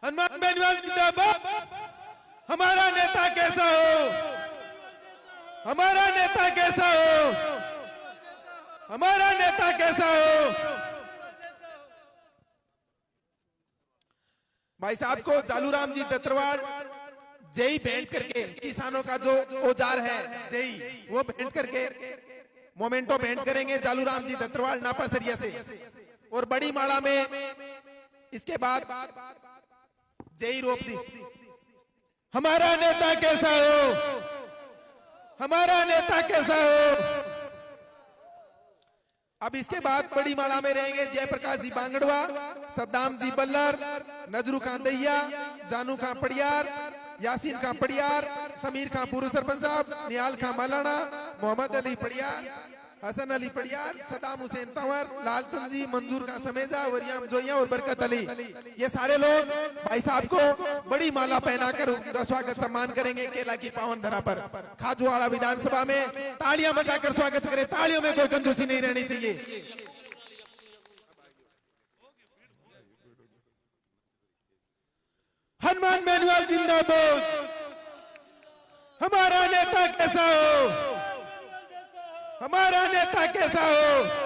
हनुमान बेनीवाल जिंदाबाद। हमारा नेता कैसा हो, हमारा नेता कैसा हो, हमारा नेता कैसा हो। भाई साहब को जालूराम जी दत्तरवाड़ जेई भेंट करके किसानों का जो औजार है जेई वो भेंट करके मोमेंटो भेंट करेंगे जालूराम जी दत्तरवाड़ नापासरिया से। और बड़ी माला में इसके बाद जेई रोप दी। हमारा नेता कैसा हो, हमारा नेता कैसा हो। अब इसके बाद बड़ी माला में रहेंगे जयप्रकाश जी बांगड़वा, सद्दाम जी बल्लर, नजरू खान दैया, जानू खान पड़ियार, यासीन खान पड़ियार, समीर खान पूर्व सरपंच साहब, निहाल खान मलाना, मोहम्मद अली पड़ियार, हसन अली पड़ियार, सदाम हुसैन तंवर, लालचंद जी, मंजूर खान समेजा, वरियाम जोइया और बरकत अली। ये सारे लोग भाई साहब को बड़ी माला पहनाकर उनका स्वागत सम्मान करेंगे केला की पावन धरा पर। खाजुवाड़ा विधानसभा में तालियां बजाकर स्वागत करें। तालियों में कोई कंजूसी नहीं रहनी चाहिए। हनुमान बेनीवाल जिंदाबाद। हमारा नेता कैसा हो, हमारा नेता कैसा हो।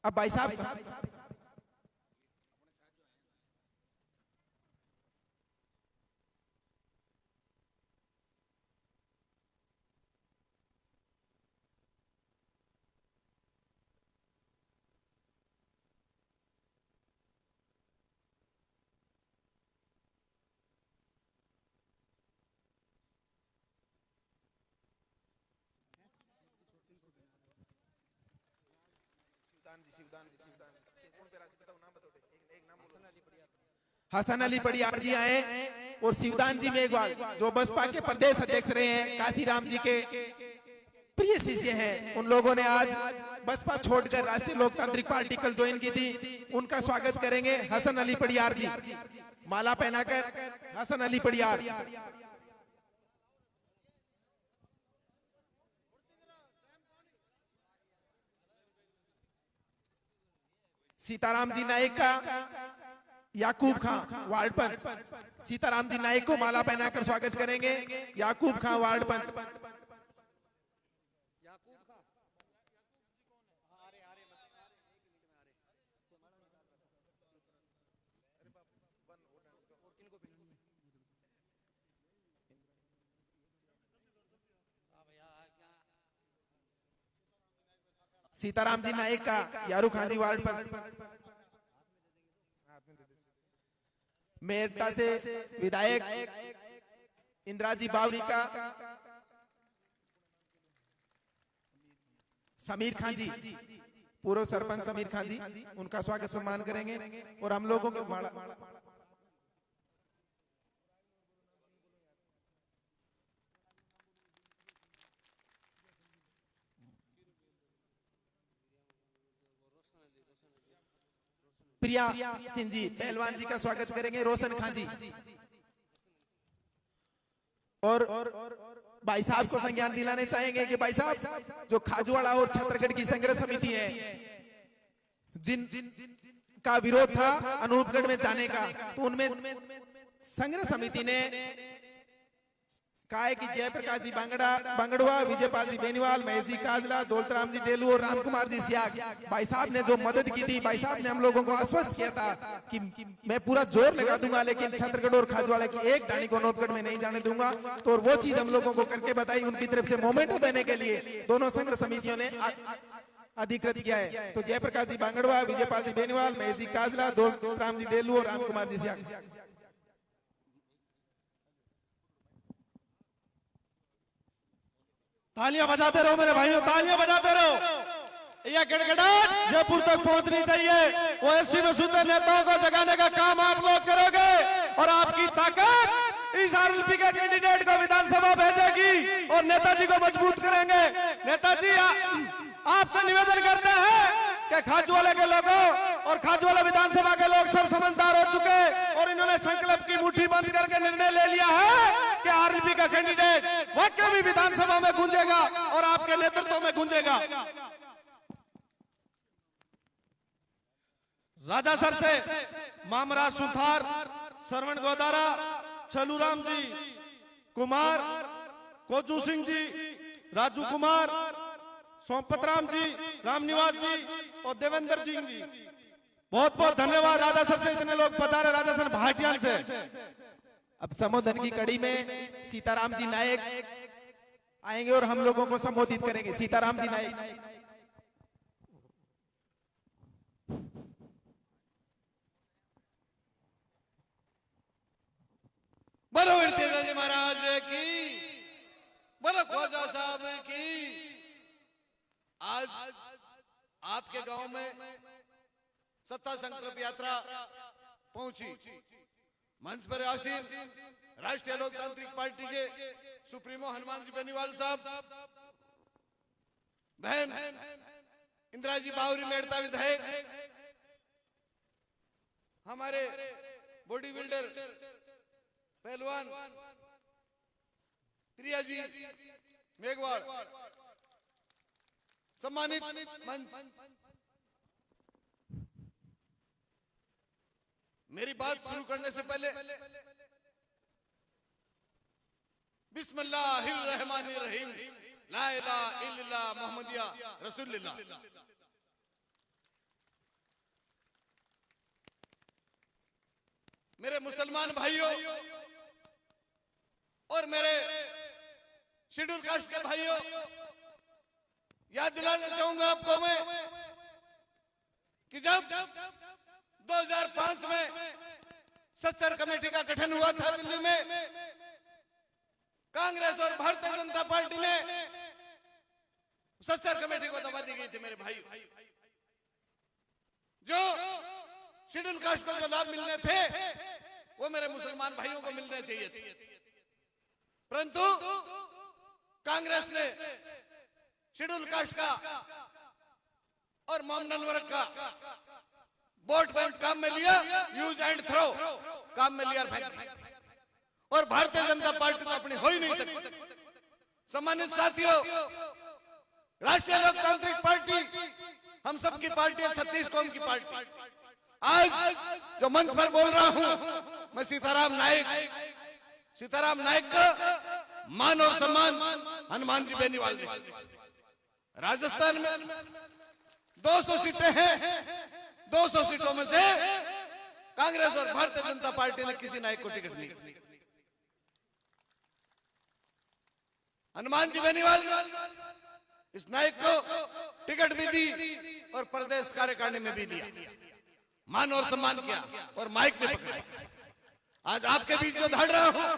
अब भाई साहब हसन अली पड़ियार जी आए और शिवदान जी मेघवाल जो बसपा के प्रदेश अध्यक्ष रहे हैं, काशीराम जी के प्रिय शिष्य हैं। उन लोगों ने आज बसपा छोड़कर राष्ट्रीय लोकतांत्रिक पार्टी कल ज्वाइन की थी। उनका स्वागत करेंगे हसन अली पड़ियार जी। माला पहनाकर हसन अली पड़ियार। सीताराम जी नायक का याकूब खान वार्ड पंच, सीताराम जी नायक को माला पहनाकर स्वागत करेंगे याकूब खान वार्ड पंच। सीताराम जी नायक का यारू खान जी वार्ड पंच। मेरठा से विधायक इंदिराजी बावरी का समीर खान जी, पूर्व सरपंच समीर खान जी, उनका स्वागत सम्मान करेंगे। और हम लोगों को प्रिया सिंह जी पहलवान जी का स्वागत करेंगे, रोशन खान जी। और भाई साहब को संज्ञान दिलाने चाहेंगे कि भाई साहब जो खाजुवाड़ा और छत्तरगढ़ की संघर्ष समिति है, जिन का विरोध था अनूपगढ़ में जाने का, तो उनमें संघर्ष समिति ने कहा है कि जयप्रकाश जी बांगड़वा, विजयपाल जी बेनीवाल, महेश जी काजला, दौलतराम जी डेलू और राम कुमार जी सियाग भाई साहब ने जो मदद की थी, भाई साहब ने हम लोगों को आश्वस्त किया था कि मैं पूरा जोर लगा दूंगा लेकिन छत्तरगढ़ और खाजुवाड़ा की एक डाणी को अनूपगढ़ में नहीं जाने दूंगा। तो वो चीज हम लोगों को करके बताई। उनकी तरफ से मोमेंटो देने के लिए दोनों संघ समितियों ने अधिकृत किया है। तो जयप्रकाश जी बांगड़वा, विजयपाल जी बेनीवाल, महेश जी काजला, दौलतराम जी डेलू और राम कुमार जी सियाग। तालियां बजाते रहो मेरे भाइयों, तालियां बजाते रहो। यह गड़गड़ाहट जयपुर तक पहुंचनी चाहिए। वो एससी में सुंदर नेताओं को जगाने का काम आप लोग करोगे और आपकी ताकत इस आरएलपी के कैंडिडेट को विधानसभा भेजेगी और नेताजी को मजबूत करेंगे। नेताजी आपसे निवेदन करते हैं कि खाजवाले के लोगों और खाजवाला विधानसभा के लोग सब समझदार हो चुके और इन्होंने संकल्प की मुट्ठी बंद करके निर्णय ले लिया है कि आरएलपी का कैंडिडेट वाकई में विधानसभा में गूंजेगा और आपके नेतृत्व में गूंजेगा। राजासर से मामरा सुथार, श्रवण गोदारा, छलूराम जी कुमार, कोजू सिंह जी, राजू कुमार, सोमपत राम जी, रामनिवास जी और देवेंद्र जी। बहुत बहुत धन्यवाद। राजासर से इतने लोग पधारे, राजासर भाटियान से। अब संबोधन की कड़ी में सीताराम जी नायक आएंगे और हम लोगों को संबोधित करेंगे। सीताराम जी नायक। बोलो इर्तिजा जी महाराज की, बोलो ख्वाजा साहब की। आज आपके गांव में सत्ता संकल्प यात्रा पहुंची। मंच पर आसीन राष्ट्रीय लोकतांत्रिक पार्टी के सुप्रीमो हनुमान जी बेनीवाल साहब, बहन इंदिरा जी बावरी मेड़ता विधायक, हमारे बॉडी बिल्डर पहलवान प्रिया जी मेघवाल, सम्मानित मंच। मेरी बात शुरू करने से पहले बिस्मिल्लाहिर्रहमानिर्रहीम, ला इलाहा इल्लल्लाह मुहम्मदिया रसूलुल्लाह। मेरे मुसलमान भाइयों और मेरे शेड्यूल कास्ट के भाइयों, याद दिलाना चाहूंगा आपको मैं कि जब 2005 में सच्चर कमेटी का गठन हुआ था दिल्ली में, कांग्रेस और भारतीय जनता पार्टी ने सच्चर कमेटी को दबा दी गई थी। मेरे भाई, जो शेड्यूल कास्ट को जो लाभ मिलने थे वो मेरे मुसलमान भाइयों को मिलने चाहिए थे, परंतु कांग्रेस ने शेड्यूल कास्ट का और मोमडन वर्ग का वोट बैंक काम में लिया, यूज एंड थ्रो काम में लिया, और भारतीय जनता पार्टी तो अपनी हो ही नहीं सकती। सम्मानित साथियों, राष्ट्रीय लोकतांत्रिक पार्टी हम सबकी पार्टी है, 36 कौम की पार्टी। आज जो मंच पर बोल रहा हूं मैं सीताराम नायक का मान और सम्मान हनुमान जी बेनीवाल जी। राजस्थान में 200 सीटें हैं, 200 सीटों में से कांग्रेस और भारतीय जनता पार्टी ने किसी नायक को टिकट नहीं दी। हनुमान जी बेनीवाल इस नायक को टिकट भी दी और प्रदेश कार्यकारिणी में भी दिया, मान और सम्मान किया और माइक में पकड़ा। आज आपके बीच जो धड़ रहा हूं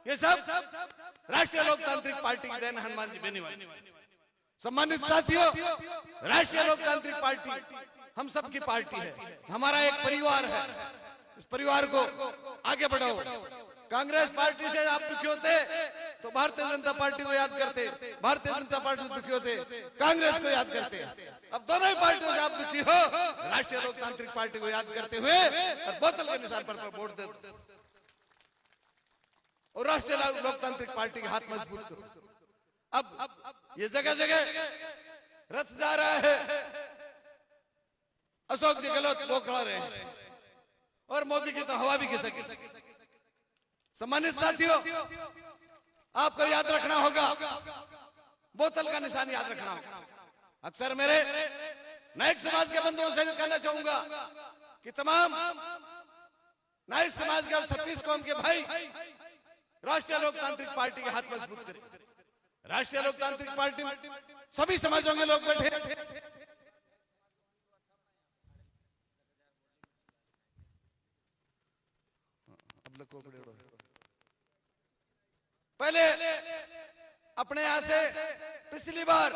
ये सब राष्ट्रीय लोकतांत्रिक पार्टी की देन हनुमान जी बेनीवाल। सम्मानित साथियों, राष्ट्रीय लोकतांत्रिक पार्टी हम सबकी पार्टी है, हमारा एक परिवार है। इस परिवार को आगे बढ़ाओ। कांग्रेस पार्टी से आप दुखी होते तो भारतीय जनता पार्टी को याद करते, भारतीय जनता पार्टी से दुखी होते कांग्रेस को याद करते। अब दोनों ही पार्टियों से आप दुखी हो, राष्ट्रीय लोकतांत्रिक पार्टी को याद करते हुए और बोतल के निशान पर वोट दे और राष्ट्रीय लोकतांत्रिक पार्टी के हाथ मजबूत करो। अब ये जगह जगह रथ जा रहा है, अशोक जी गहलोत बोखला रहे हैं और मोदी की तो हवा भी खिसकी। सम्मानित साथियों, आपको याद रखना होगा, बोतल का निशान याद रखना होगा। अक्सर मेरे नायक समाज के बंधुओं से कहना चाहूंगा कि तमाम नायक समाज के 36 कौम के भाई राष्ट्रीय लोकतांत्रिक पार्टी के हाथ मजबूत करें। राष्ट्रीय लोकतांत्रिक पार्टी में सभी समाजों के लोग बैठे। पहले अपने यहां से पिछली बार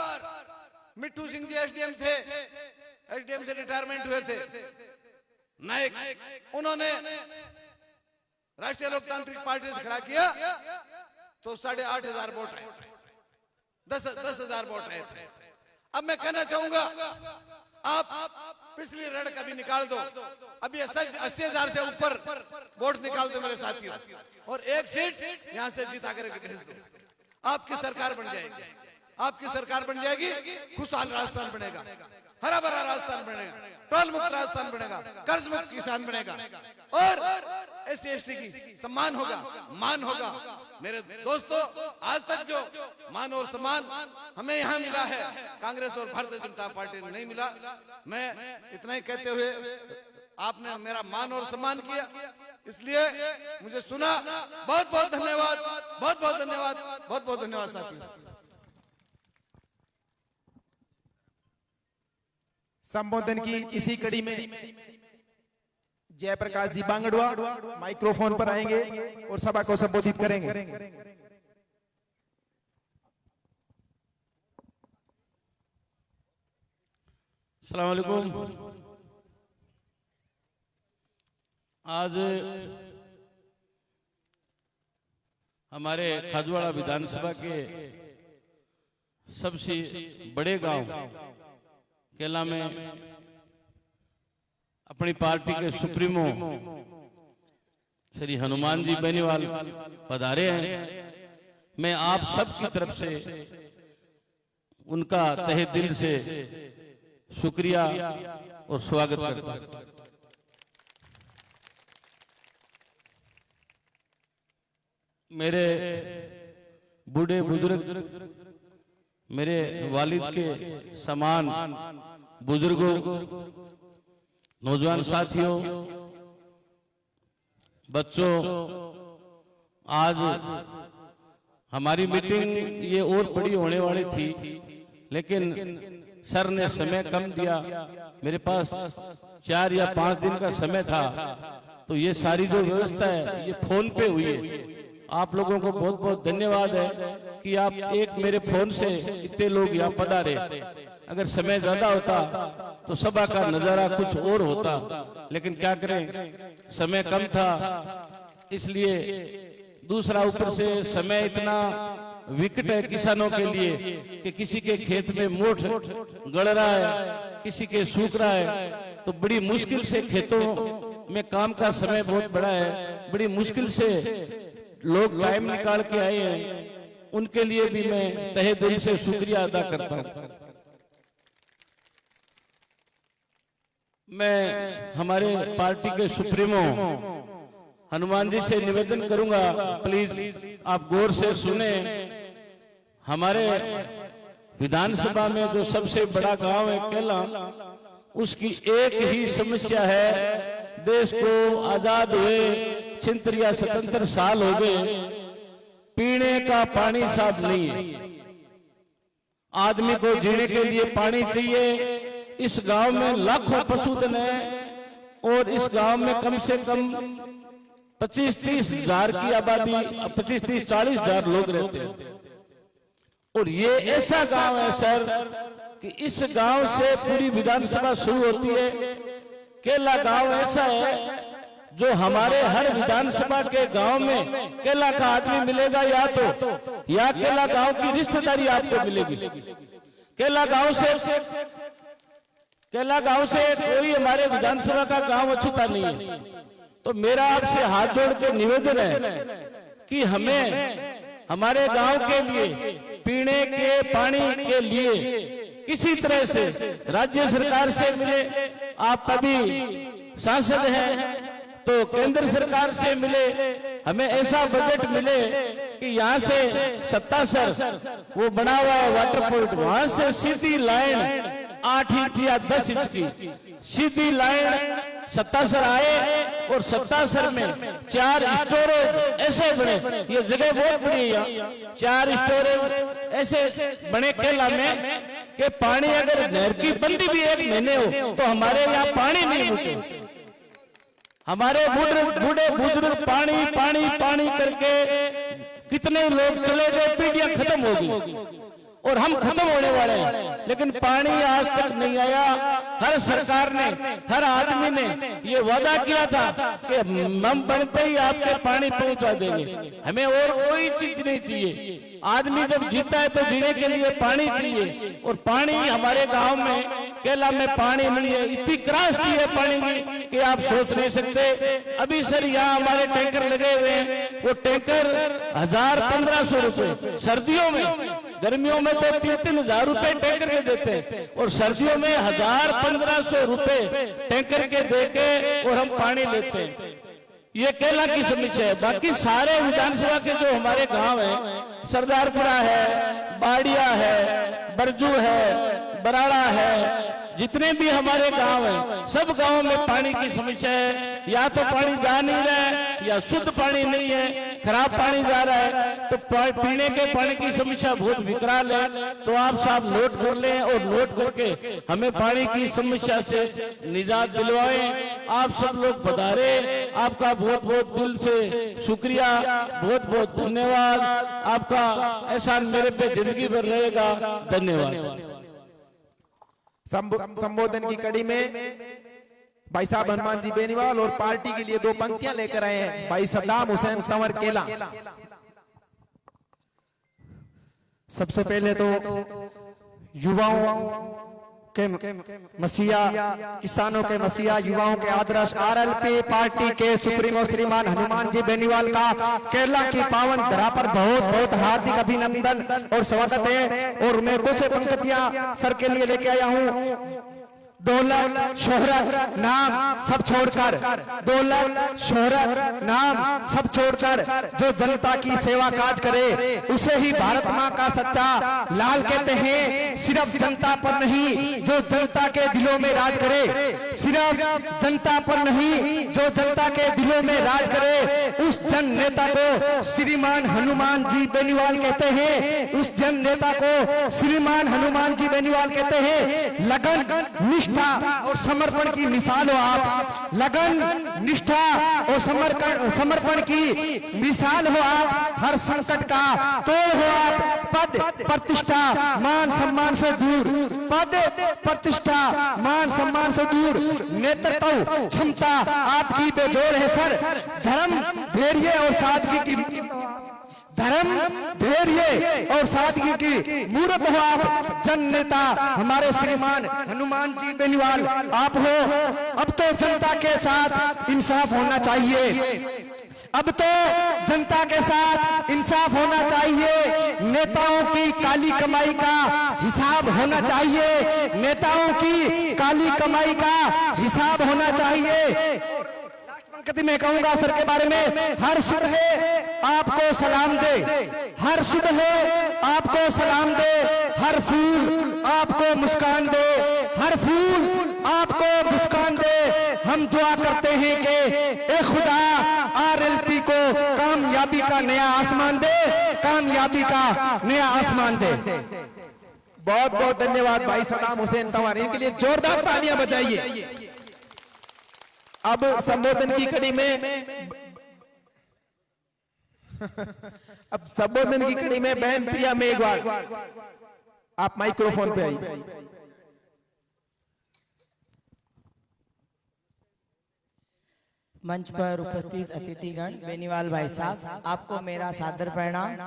मिट्टू सिंह जी एसडीएम थे, एसडीएम से रिटायरमेंट हुए थे नायक, उन्होंने राष्ट्रीय लोकतांत्रिक पार्टी से खड़ा किया तो 8,500 वोट आए, 10,000 वोट आए थे। अब मैं कहना चाहूंगा, आप पिछली रण का भी निकाल दो, अभी 80,000 से ऊपर वोट निकाल दो मेरे साथियों, और एक सीट यहां से जीता करके भेज दो, आपकी सरकार बन जाएगी। आपकी सरकार बन जाएगी, खुशहाल राजस्थान बनेगा, हरा भरा राजस्थान बनेगा, टोल मुक्त राजस्थान बनेगा, कर्ज मुक्त किसान बनेगा, और SC/ST की सम्मान होगा, मान होगा। मेरे दोस्तों, आज तक जो मान और सम्मान हमें यहाँ मिला है, कांग्रेस और भारतीय जनता पार्टी ने नहीं मिला। मैं इतना ही कहते हुए, आपने मेरा मान और सम्मान किया, इसलिए मुझे सुना। बहुत बहुत धन्यवाद, बहुत बहुत धन्यवाद, बहुत बहुत धन्यवाद साथियों। संबोधन की इसी कड़ी में जयप्रकाश जी बांगड़ुआ माइक्रोफोन पर आएंगे और सभा को संबोधित करेंगे। अस्सलाम वालेकुम। आज हमारे खाजवाड़ा विधानसभा के सबसे बड़े गांव केला में अपनी पार्टी के सुप्रीमो श्री हनुमान जी बेनीवाल पधारे हैं। मैं आप सबकी तरफ से उनका तहे दिल से शुक्रिया और स्वागत करता हूं। मेरे बूढ़े बुजुर्ग, मेरे वालिद के समान बुजुर्गों, नौजवान साथियों, बच्चों, आज हमारी मीटिंग ये और बड़ी होने वाली थी, लेकिन सर ने समय कम दिया। मेरे पास 4 या 5 दिन का समय था, तो ये सारी जो व्यवस्था है ये फोन पे हुई है। आप लोगों को बहुत बहुत धन्यवाद है कि आप एक मेरे फोन से इतने लोग यहाँ पधारे। अगर समय ज्यादा होता तो सभा का नजारा कुछ और होता, लेकिन क्या करें, समय कम था। इसलिए दूसरा, ऊपर से समय इतना विकट है किसानों के लिए कि किसी के खेत में मोठ गड़ रहा है, किसी के सूख रहा है, तो बड़ी मुश्किल से खेतों में काम का समय बहुत बड़ा है, बड़ी मुश्किल से लोग टाइम निकाल के आए हैं। उनके लिए भी मैं तहे दिल से शुक्रिया अदा करता हूं। मैं हमारे पार्टी के सुप्रीमो हनुमान जी से निवेदन करूंगा, प्लीज आप गौर से सुने। हमारे विधानसभा में जो सबसे बड़ा गांव है केला, उसकी एक ही समस्या है, देश को आजाद हुए 76 या 77 साल हो गए, पीने का पानी साफ नहीं है। आदमी को जीने के लिए पानी चाहिए। इस गांव में लाखों पशुधन है और इस गांव में कम से कम 25-30 हजार की आबादी, 25-30, 40 हजार लोग रहते हैं। और ये ऐसा गांव है सर कि इस गांव से पूरी विधानसभा शुरू होती है। केला गांव ऐसा है जो हमारे हर विधानसभा के गांव में केला का आदमी मिलेगा, या केला गांव की रिश्तेदारी आपको मिलेगी। केला गांव से कोई हमारे विधानसभा का गांव अछूता नहीं है। तो मेरा आपसे हाथ जोड़ के निवेदन है कि हमें हमारे गांव के लिए पीने के पानी के लिए किसी तरह से राज्य सरकार से मिले। आप अभी सांसद हैं तो केंद्र सरकार से मिले, हमें ऐसा बजट मिले कि यहाँ से 77 वो बना हुआ है वाटर पॉइंट, वहां से सीधी लाइन 8 इंच या 10 इंच की सीधी लाइन 77 आए और 77 में 4 स्टोरेज ऐसे बने। ये जगह बहुत बड़ी है, 4 स्टोरेज ऐसे बने केला में कि पानी अगर नहर की बंदी भी 1 महीने हो तो हमारे यहाँ पानी नहीं रुके। हमारे बूढ़े बुजुर्ग पानी पानी पानी करके कितने लोग चले गए, पीढ़ियां खत्म हो गई। और हम खत्म होने वाले हैं, लेकिन पानी आज तक नहीं आया। हर सरकार ने, हर आदमी ने ये वादा किया था कि हम बनते ही आपके पानी पहुंचा देंगे, हमें और कोई चीज नहीं चाहिए। आदमी जब जीता है तो जीने के लिए पानी चाहिए, और पानी हमारे गांव में केला में पानी नहीं है। इतनी त्रासदी है पानी की कि आप सोच नहीं सकते। अभी सर यहाँ हमारे टैंकर लगे हुए हैं, वो टैंकर 1000-1500 रुपए सर्दियों में, गर्मियों में तो 3-3 हजार रुपए टैंकर के देते हैं, और सर्दियों में 1000-1500 रुपए टैंकर के देके और हम पानी लेते हैं। ये केला की समस्या है। बाकी सारे विधानसभा के जो हमारे गांव हैं, सरदारपुरा है, बाड़िया है, बरजू है, बराड़ा है, जितने भी हमारे गांव हैं, सब गांवों में पानी की समस्या है। या तो पानी जा नहीं रहा है, या शुद्ध पानी नहीं है, खराब पानी जा रहा है। तो पीने के पानी की समस्या बहुत विकराल है। तो आप साहब नोट कर लें और नोट करके हमें पानी की समस्या से निजात दिलवाएं। आप सब लोग पधारे, आपका बहुत बहुत दिल से शुक्रिया, बहुत बहुत धन्यवाद। आपका एहसान मेरे पे जिंदगी भर रहेगा। धन्यवाद। संबोधन की कड़ी में भाई साहब हनुमान जी बेनीवाल और पार्टी के लिए 2 पंक्तियां लेकर आए हैं भाई सद्दाम हुसैन संवर केला। सबसे पहले तो युवाओं के मसीहा, किसानों के मसीहा, युवाओं के आदर्श आरएलपी पार्टी के सुप्रीमो श्रीमान हनुमान जी बेनीवाल का केरला की पावन धरा पर बहुत बहुत हार्दिक अभिनंदन और स्वागत है। और मैं कुछ पंक्तियां सर के लिए लेके आया हूं। दौलत शोहरत नाम सब छोड़कर, दौलत शोहरत नाम सब छोड़कर जो जनता की सेवा काज करे उसे ही भारत माँ का सच्चा लाल कहते हैं। सिर्फ जनता पर नहीं जो जनता के दिलों में राज करे, सिर्फ जनता पर नहीं जो जनता के दिलों में राज करे, उस जन नेता को श्रीमान हनुमान जी बेनीवाल कहते हैं। उस जन नेता को श्रीमान हनुमान जी बेनीवाल कहते हैं। लगन निष्ठा और समर्पण की मिसाल हो आप, लगन निष्ठा और समर्पण की मिसाल हो आप। हर संकट का तोड़ हो आप। पद प्रतिष्ठा मान सम्मान से दूर, पद प्रतिष्ठा मान सम्मान से दूर, नेतृत्व क्षमता आपकी बेजोड़ है सर। धर्म धैर्य और सादगी की, धर्म धैर्य और सादगी की मूर्त हो आप। जन नेता हमारे श्रीमान हनुमान जी बेनीवाल आप हो। अब तो जनता के साथ इंसाफ होना चाहिए, अब तो जनता के साथ इंसाफ होना चाहिए। नेताओं की काली कमाई का हिसाब होना चाहिए, नेताओं की काली कमाई का हिसाब होना चाहिए। मैं कहूंगा सर के बारे में, हर सुबह आपको सलाम दे, हर सुबह आपको सलाम दे, हर फूल आपको मुस्कान दे, हर फूल आपको मुस्कान दे। हम दुआ करते हैं कि ए खुदा आरएलपी को कामयाबी का नया आसमान दे, कामयाबी का नया आसमान दे। बहुत बहुत धन्यवाद भाई सद्दाम हुसैन संवर, इनके लिए जोरदार तालियां बजाइए। अब संबोधन की कड़ी में अब संबोधन की कड़ी में बहन प्रिया मेघवाल, आप माइक्रोफोन पे आइए। मंच पर उपस्थित अतिथिगण, बेनीवाल भाई साहब, आपको मेरा सादर प्रणाम।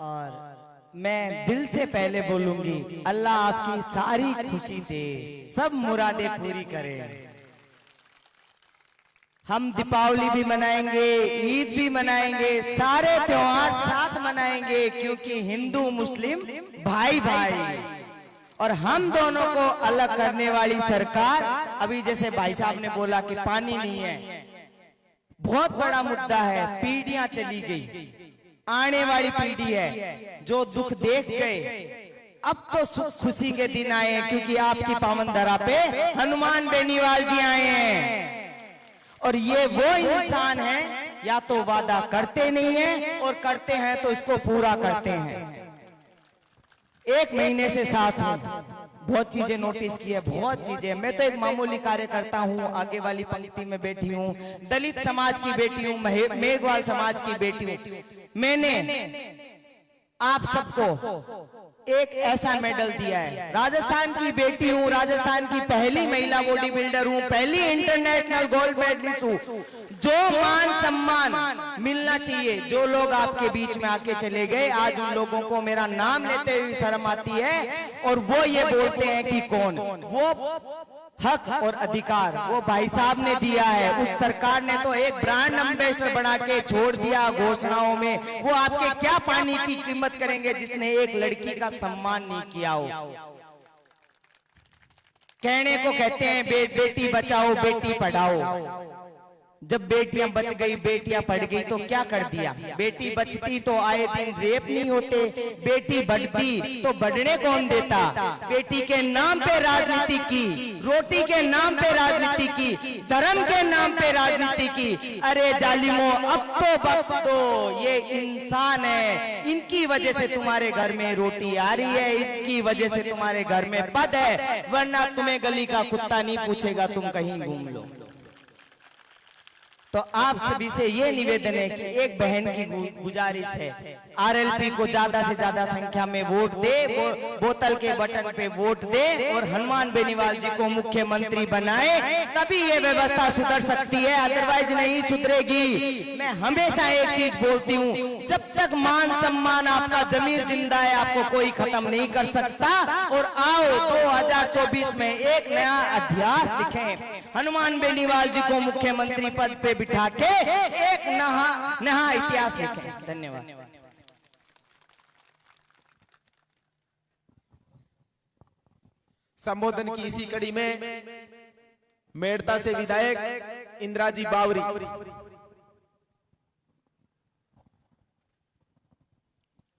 और मैं दिल से पहले बोलूंगी, अल्लाह आपकी सारी खुशी दे, सब मुरादें पूरी करे। हम दीपावली भी मनाएंगे, ईद भी मनाएंगे, सारे त्योहार साथ मनाएंगे, क्योंकि हिंदू मुस्लिम भाई भाई। और हम दोनों को अलग करने वाली सरकार, अभी जैसे भाई साहब ने बोला कि पानी नहीं है, बहुत बड़ा मुद्दा है। पीढ़ियां चली गई, आने वाली पीढ़ी है जो दुख देख गए। अब तो सुख खुशी के दिन आए हैं, क्योंकि आपकी पावन धरा पे हनुमान बेनीवाल जी आए हैं। और ये वो इंसान है, या तो वादा करते नहीं है और करते हैं तो इसको पूरा करते हैं। 1 महीने से साथ में बहुत चीजें नोटिस की है, बहुत चीजें। मैं तो एक मामूली कार्यकर्ता हूँ, आगे वाली पंक्ति में बैठी हूँ, दलित समाज की बेटी हूँ, मेघवाल समाज की बेटी हूँ। मैंने आप सबको एक ऐसा मेडल दिया है। राजस्थान की बेटी हूँ, राजस्थान की पहली महिला बॉडी बिल्डर हूँ, पहली इंटरनेशनल गोल्ड मेडलिस्ट हूँ। जो मान सम्मान मिलना चाहिए, जो लोग आपके बीच में आके चले गए, आज उन लोगों को मेरा नाम लेते हुए शर्म आती है और वो ये बोलते हैं कि कौन वो हक और अधिकार वो भाई साहब ने दिया है। उस सरकार ने तो एक ब्रांड एम्बेसडर बना के छोड़ दिया घोषणाओं में। वो आपके क्या पानी की कीमत करेंगे जिसने एक लड़की का सम्मान नहीं किया हो। कहने को कहते हैं बेटी बचाओ बेटी पढ़ाओ। जब बेटियां बच गई, बेटियां पढ़ गई तो क्या कर दिया? बेटी बचती तो आए दिन रेप नहीं होते, बेटी बढ़ती तो बढ़ने कौन देता? बेटी के नाम पे राजनीति की, रोटी के नाम पे राजनीति की, धर्म के नाम पे राजनीति की। अरे जालिमो अब तो बख्श दो, ये इंसान है, इनकी वजह से तुम्हारे घर में रोटी आ रही है, इनकी वजह से तुम्हारे घर में पद है, वरना तुम्हें गली का कुत्ता नहीं पूछेगा, तुम कहीं घूम लो। तो आप सभी से ये निवेदन है कि एक बहन की गुजारिश है, आरएलपी को ज्यादा से ज्यादा संख्या में वोट दे, बोतल के बटन पे वोट दे और हनुमान बेनीवाल जी को मुख्यमंत्री बनाए, तभी ये व्यवस्था सुधर सकती है, अदरवाइज नहीं सुधरेगी। मैं हमेशा एक चीज बोलती हूँ, जब तक मान सम्मान आपका जमीर जिंदा है, आपको कोई खत्म नहीं कर सकता। और आओ 2024 में एक नया अध्याय लिखें, हनुमान बेनीवाल जी को मुख्यमंत्री पद पे बिठा के एक नया इतिहास लिखें। धन्यवाद। संबोधन की इसी कड़ी में मेड़ता से विधायक इंदिराजी बावरी।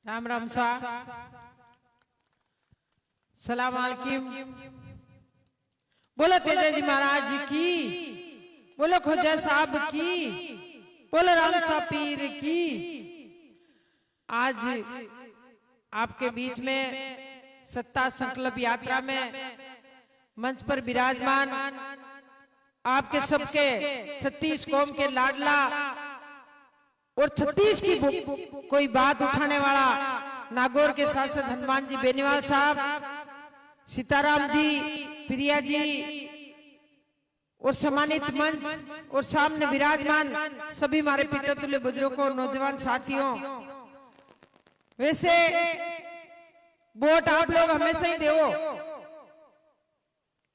राम राम साहब, सलाम अलैकुम। बोलो तेजा जी महाराज जी की, बोलो खोजा साहब की, बोलो राम साहब पीर की। आज आपके बीच में सत्ता संकल्प यात्रा में मंच पर विराजमान आपके सबके 36 कौम के लाडला और 36 की कोई बात उठाने वाला नागौर के सांसद हनुमान जी बेनीवाल साहब, सीताराम जी, प्रिया जी और सम्मानित मंच और सामने विराजमान सभी हमारे पितृतुल्य बुजुर्गों और नौजवान साथियों। वैसे वोट आप लोग हमेशा ही दो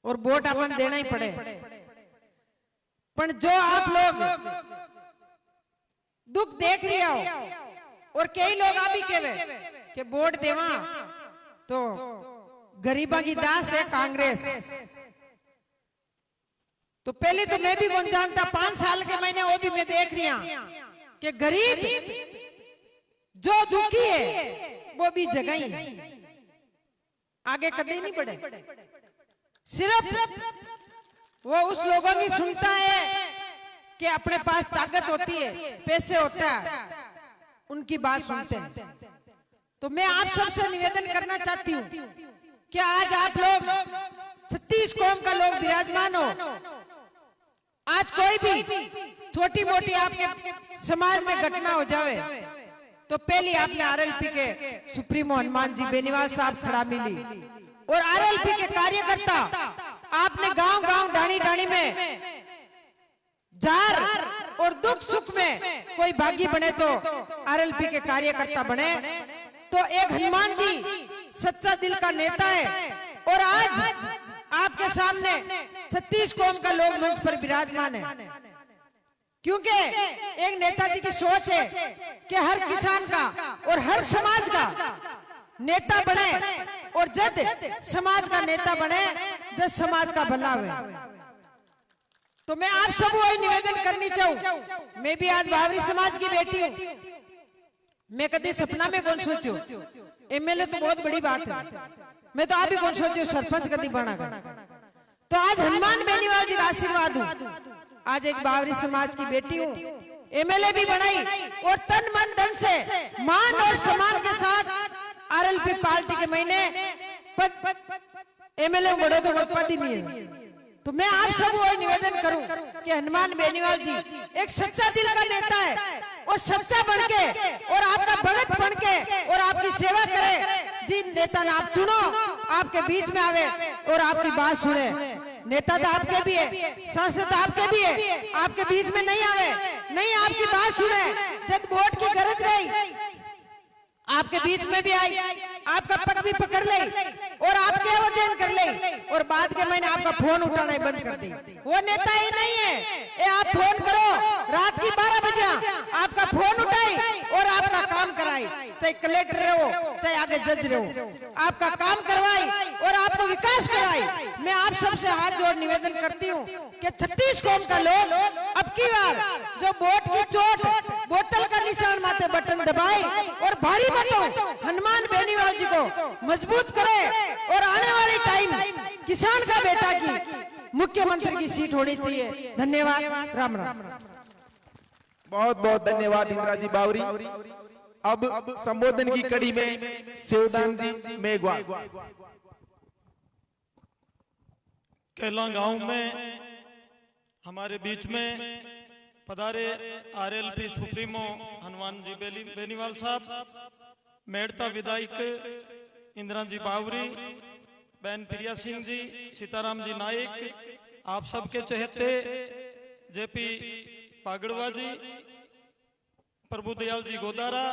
और वोट अपन देना ही पड़े, पर जो आप लोग दुख देख रहे हो और कई लोग आ भी कहे कि वोट देवा तो गरीबा की दास है कांग्रेस। तो पहले तो मैं भी कौन जानता, 5 साल के मैंने वो भी मैं देख रही हूं कि गरीब जो दुखी है वो भी जगह ही आगे कभी नहीं बढ़े। सिर्फ वो उस लोगों की सुनता है कि अपने पास ताकत होती है, पैसे होता है, उनकी बात सुनते हैं। तो मैं आप सबसे निवेदन करना चाहती हूँ कि आज आप लोग 36 कौम का लोग विराजमान हो। आज कोई भी छोटी मोटी आपके समाज में घटना हो जावे तो पहले आपने आरएलपी के सुप्रीमो हनुमान जी बेनीवाल साहब खड़ा मिली और आरएलपी के कार्यकर्ता आपने गांव गांव डाणी डाणी में जार और दुख सुख में कोई भागी बने तो आरएलपी के कार्यकर्ता बने। तो एक हनुमान जी सच्चा दिल का नेता है और आज आपके सामने 36 कौम का लोग मंच पर विराजमान है, क्योंकि एक नेताजी की सोच है कि हर किसान का और हर समाज का नेता बने और जब समाज का नेता बने जब समाज का भला हुए। तो मैं आप सब वही निवेदन करनी चाहूं। मैं भी आज बावरी समाज की बेटी हूं, मैं कभी सपना में कौन सोचू एमएलए तो बहुत बड़ी बात है, मैं तो आप ही कौन सोचू सरपंच कभी बना। तो आज हनुमान बेनीवाल जी का आशीर्वाद हूं, आज एक बावरी समाज की बेटी हूं, एमएलए भी बनाई और तन मन धन से मान और सम्मान के साथ आरएलपी पार्टी के महीने एमएलए बड़े तो पद ही नहीं है। तो मैं आप सब वो निवेदन करूं कि हनुमान बेनीवाल जी एक सच्चा दिल का नेता है और सच्चा बन के और आपका भगत बन के और आपकी नेता ने आप चुनो, आपके बीच में आवे और आपकी बात सुने। नेता तो आपके भी है, सांसद आपके भी है, आपके बीच में नहीं आवे, नहीं आपकी बात सुने। जब वोट की गरज रही आपके बीच में भी आई, आपका पग भी पकड़ ले और आपके वजन कर ले, और बाद के महीने आपका फोन उठाना ही बंद कर दी। वो नेता ही नहीं है। ये आप फोन करो रात की 12 बजे, आपका फोन उठाई और आपका काम कराई, चाहे कलेक्टर रहो चाहे आगे जज रहो, आपका काम करवाई और आपको विकास कराई। मैं आप सबसे हाथ जोड़ निवेदन करती हूँ कि 36 कौम का लोग अब की बार जो वोट की चोट बोतल का निशान माथे बटन दबाए और भारी मतों हनुमान बेनीवाल जी को मजबूत करे और आने वाले टाइम किसान का बेटा की मुख्यमंत्री की सीट होनी चाहिए। धन्यवाद। राम राम। बहुत बहुत धन्यवाद इंदिरा जी बावरी। अब संबोधन की कड़ी में शिवदान जी मेघवाल। केला गांव में हमारे बीच में पधारे आरएलपी सुप्रीमो हनुमान जी बेनीवाल साहब, मेड़ता विधायक इंदिरा जी बावरी, बहन प्रिया सिंह जी, सीताराम जी नाइक, आप सबके चहेते जेपी पागड़वा जी, प्रभुदयाल जी गोदारा,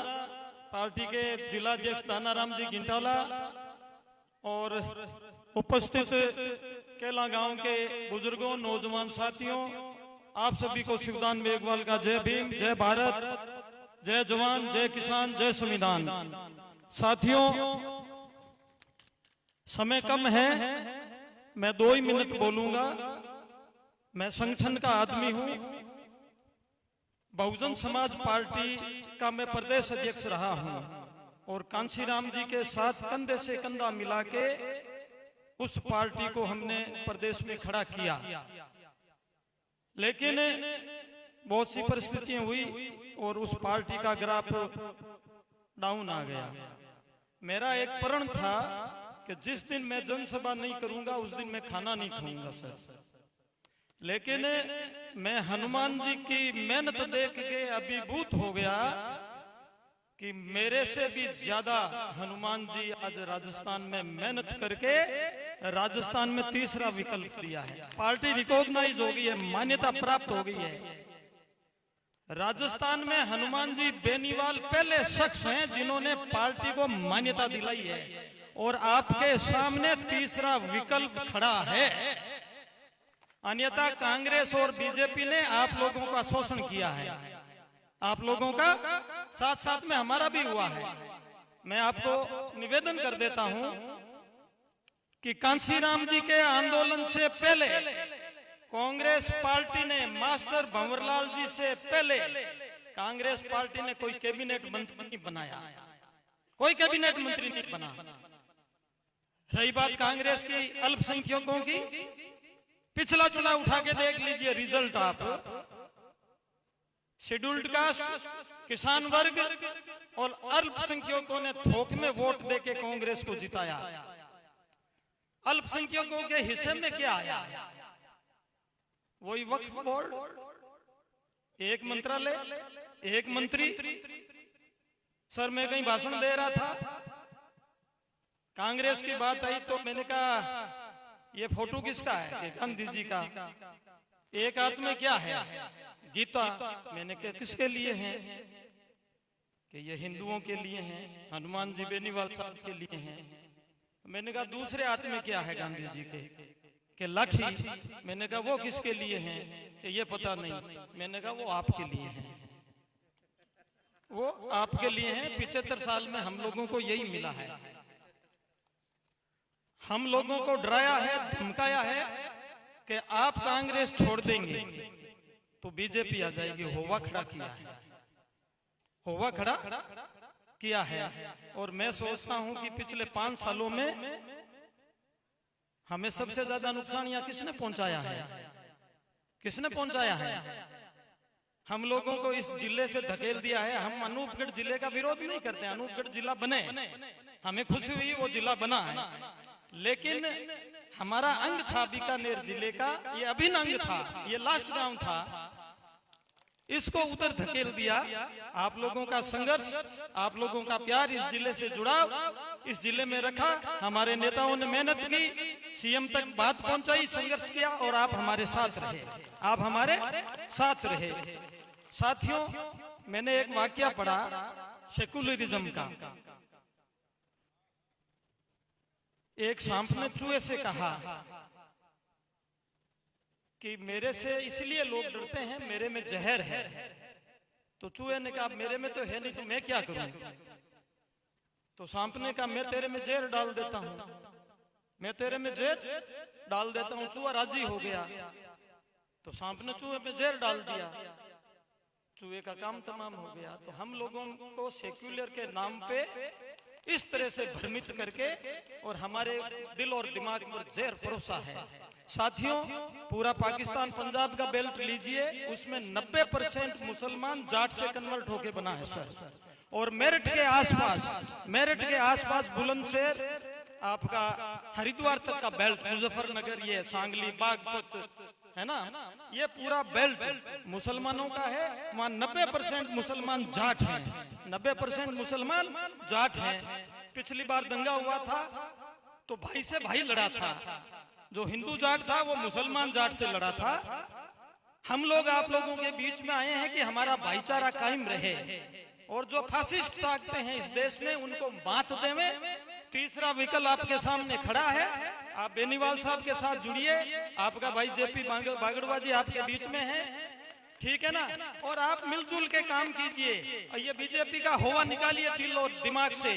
पार्टी के जिला अध्यक्ष दानाराम जी गिंटाला और उपस्थित केला गांव के बुजुर्गों, नौजवान साथियों, आप सभी को शिवदान मेघवाल का जय भीम, जय भारत, जय जवान, जय किसान, जय संविधान। साथियों, समय कम है, मैं 2 ही मिनट बोलूंगा। मैं संगठन का आदमी हूं, बहुजन समाज पार्टी का मैं प्रदेश अध्यक्ष रहा हूं और कांशीराम जी के साथ कंधे से कंधा मिला के उस पार्टी को हमने प्रदेश में खड़ा किया। लेकिन बहुत सी परिस्थितियां हुई और उस पार्टी का ग्राफ डाउन आ गया। मेरा एक प्रण था कि जिस दिन मैं जनसभा नहीं करूंगा उस दिन मैं खाना नहीं खाऊंगा सर। लेकिन मैं हनुमान जी की मेहनत देख के अभिभूत हो गया कि मेरे से भी ज्यादा हनुमान जी आज राजस्थान में मेहनत करके राजस्थान में तीसरा विकल्प दिया है। पार्टी रिकॉग्नाइज हो गई है, मान्यता प्राप्त हो गई है। राजस्थान में हनुमान जी बेनीवाल पहले शख्स हैं जिन्होंने पार्टी को मान्यता दिलाई है और आपके सामने तीसरा विकल्प खड़ा है। अन्यथा कांग्रेस और बीजेपी ने आप लोगों का शोषण किया है, आप लोगों का साथ साथ में हमारा भी हुआ है। मैं आपको निवेदन कर देता हूं कि कांशीराम जी के आंदोलन से पहले कांग्रेस पार्टी ने मास्टर भंवरलाल जी से पहले कांग्रेस पार्टी ने कोई कैबिनेट मंत्री नहीं बनाया, कोई कैबिनेट मंत्री नहीं बना। रही बात कांग्रेस की अल्पसंख्यकों की, पिछला चुनाव उठा के देख लीजिए रिजल्ट आप। शेड्यूल्ड कास्ट, किसान वर्ग और अल्पसंख्यकों ने थोक में वोट देके कांग्रेस को जिताया। अल्पसंख्यकों के हिस्से में क्या आया? वही वक्फ बोर्ड, एक मंत्रालय, एक मंत्री। सर मैं कहीं भाषण दे रहा था, कांग्रेस की बात आई तो मैंने कहा ये फोटो किसका है? गांधी जी का। एक हाथ में क्या है? गीता। मैंने कहा किसके लिए है? कि ये हिंदुओं के लिए हैं, हनुमान जी बेनीवाल साहब के लिए हैं। मैंने कहा दूसरे हाथ में क्या है गांधी जी के? लाठी। मैंने कहा वो किसके लिए हैं? कि ये पता नहीं। मैंने कहा वो आपके लिए हैं, वो आपके लिए हैं। 75 साल में हम लोगों को यही मिला है। हम लोगों को डराया है, धमकाया है कि आप कांग्रेस छोड़ देंगे तो बीजेपी आ जाएगी। होवा खड़ा किया है, होवा खड़ा किया है। और मैं सोचता हूं कि पिछले 5 सालों में हमें सबसे ज्यादा नुकसान यहाँ किसने पहुंचाया है? किसने पहुंचाया है? हम लोगों को इस जिले से धकेल दिया है। हम अनूपगढ़ जिले का विरोध नहीं करते, अनूपगढ़ जिला बने, हमें खुशी हुई वो जिला बना है। लेकिन हमारा अंग था बीकानेर जिले का, ये अभिन्न अंग था, ये लास्ट गांव था, इसको उधर धकेल दिया। आप लोगों का संघर्ष, आप लोगों का प्यार, इस जिले से जुड़ाव इस जिले में रखा। हमारे नेताओं ने मेहनत की, सीएम तक बात पहुंचाई, संघर्ष किया और आप हमारे साथ रहे, आप हमारे साथ रहे। साथियों, मैंने एक वाकया पढ़ा सेकुलरिज्म का। एक सांप ने चूहे से कहा कि मेरे से इसलिए लोग डरते हैं, मेरे में जहर है। तो चूहे ने कहा मेरे में तो है नहीं, तो मैं क्या करूं? तो सांप ने कहा मैं तेरे में जहर डाल देता हूं, मैं तेरे में जहर डाल देता हूं। चूहा राजी हो गया। तो सांप ने चूहे पे जहर डाल दिया, चूहे का काम तमाम हो गया। तो हम लोगों को सेक्युलर के नाम पे इस तरह से भ्रमित करके और हमारे दिल और दिमाग पर जहर परोसा है। साथियों, पूरा पाकिस्तान पंजाब का बेल्ट लीजिए, उसमें 90% मुसलमान जाट से कन्वर्ट होके बना है सर। और मेरठ के आसपास बुलंदशहर, आपका हरिद्वार तक का बेल्ट, मुजफ्फरनगर, ये सांगली, बागपत है ना, ये पूरा बेल्ट मुसलमानों का है। वहाँ 90% मुसलमान जाट हैं, 90% मुसलमान जाट हैं। पिछली बार दंगा हुआ था तो भाई से भाई लड़ा था, जो हिंदू जाट था वो मुसलमान जाट से लड़ा था। हम लोग आप लोगों के बीच में आए हैं कि हमारा भाईचारा कायम रहे, और जो फासिस्ट ताकतें हैं इस देश में उनको मात देवें। तीसरा विकल्प आपके सामने खड़ा है, आप बेनीवाल साहब के साथ जुड़िए, आपका भाई जेपी बागड़वा जी आपके बीच में है, ठीक है ना। और आप मिलजुल के काम कीजिए, ये बीजेपी का हवा निकालिए दिल और दिमाग से,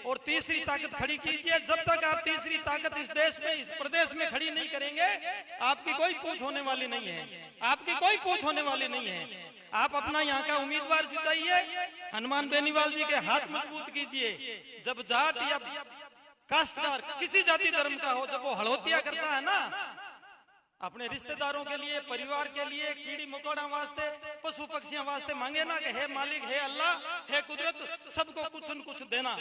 और तीसरी ताकत खड़ी कीजिए। जब तक आप तीसरी ताकत इस देश में, इस प्रदेश में खड़ी नहीं करेंगे, आपकी कोई पूछ होने वाली नहीं है, आपकी कोई पूछ होने वाली नहीं है। आप अपना यहाँ का उम्मीदवार जिताइए, हनुमान बेनीवाल जी के हाथ मजबूत कीजिए। जब जाट या कास्टदार किसी जाति धर्म का हो, जब वो हड़ोतिया करता है ना अपने रिश्तेदारों के लिए, परिवार के लिए, कीड़ी मकोड़ा वास्ते, पशु पक्षियों वास्ते मांगे ना कि हे मालिक, हे अल्लाह, हे कुदरत, सबको कुछ न कुछ देना,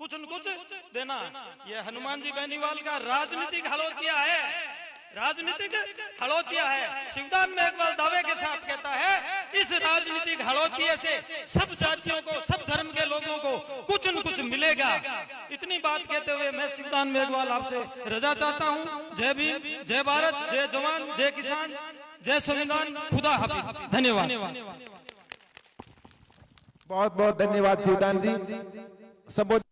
कुछ न कुछ देना। ये हनुमान जी बेनीवाल का राजनीतिक हड़ोतिया है, राजनीतिक हड़ोतिया है। शिवदान मेघवाल दावे के साथ कहता है, इस राजनीतिक हड़ोतिये से सब जातियों को, सब धर्म के लोगों को कुछ न कुछ मिलेगा। इतनी बात कहते हुए मैं शिवदान मेघवाल आपसे रजा चाहता हूँ। जय भीम, जय भारत, जय जवान, जय किसान, जय संविधान, खुदा हाफिज। धन्यवाद। बहुत बहुत धन्यवाद शिवदान जी। संबोधित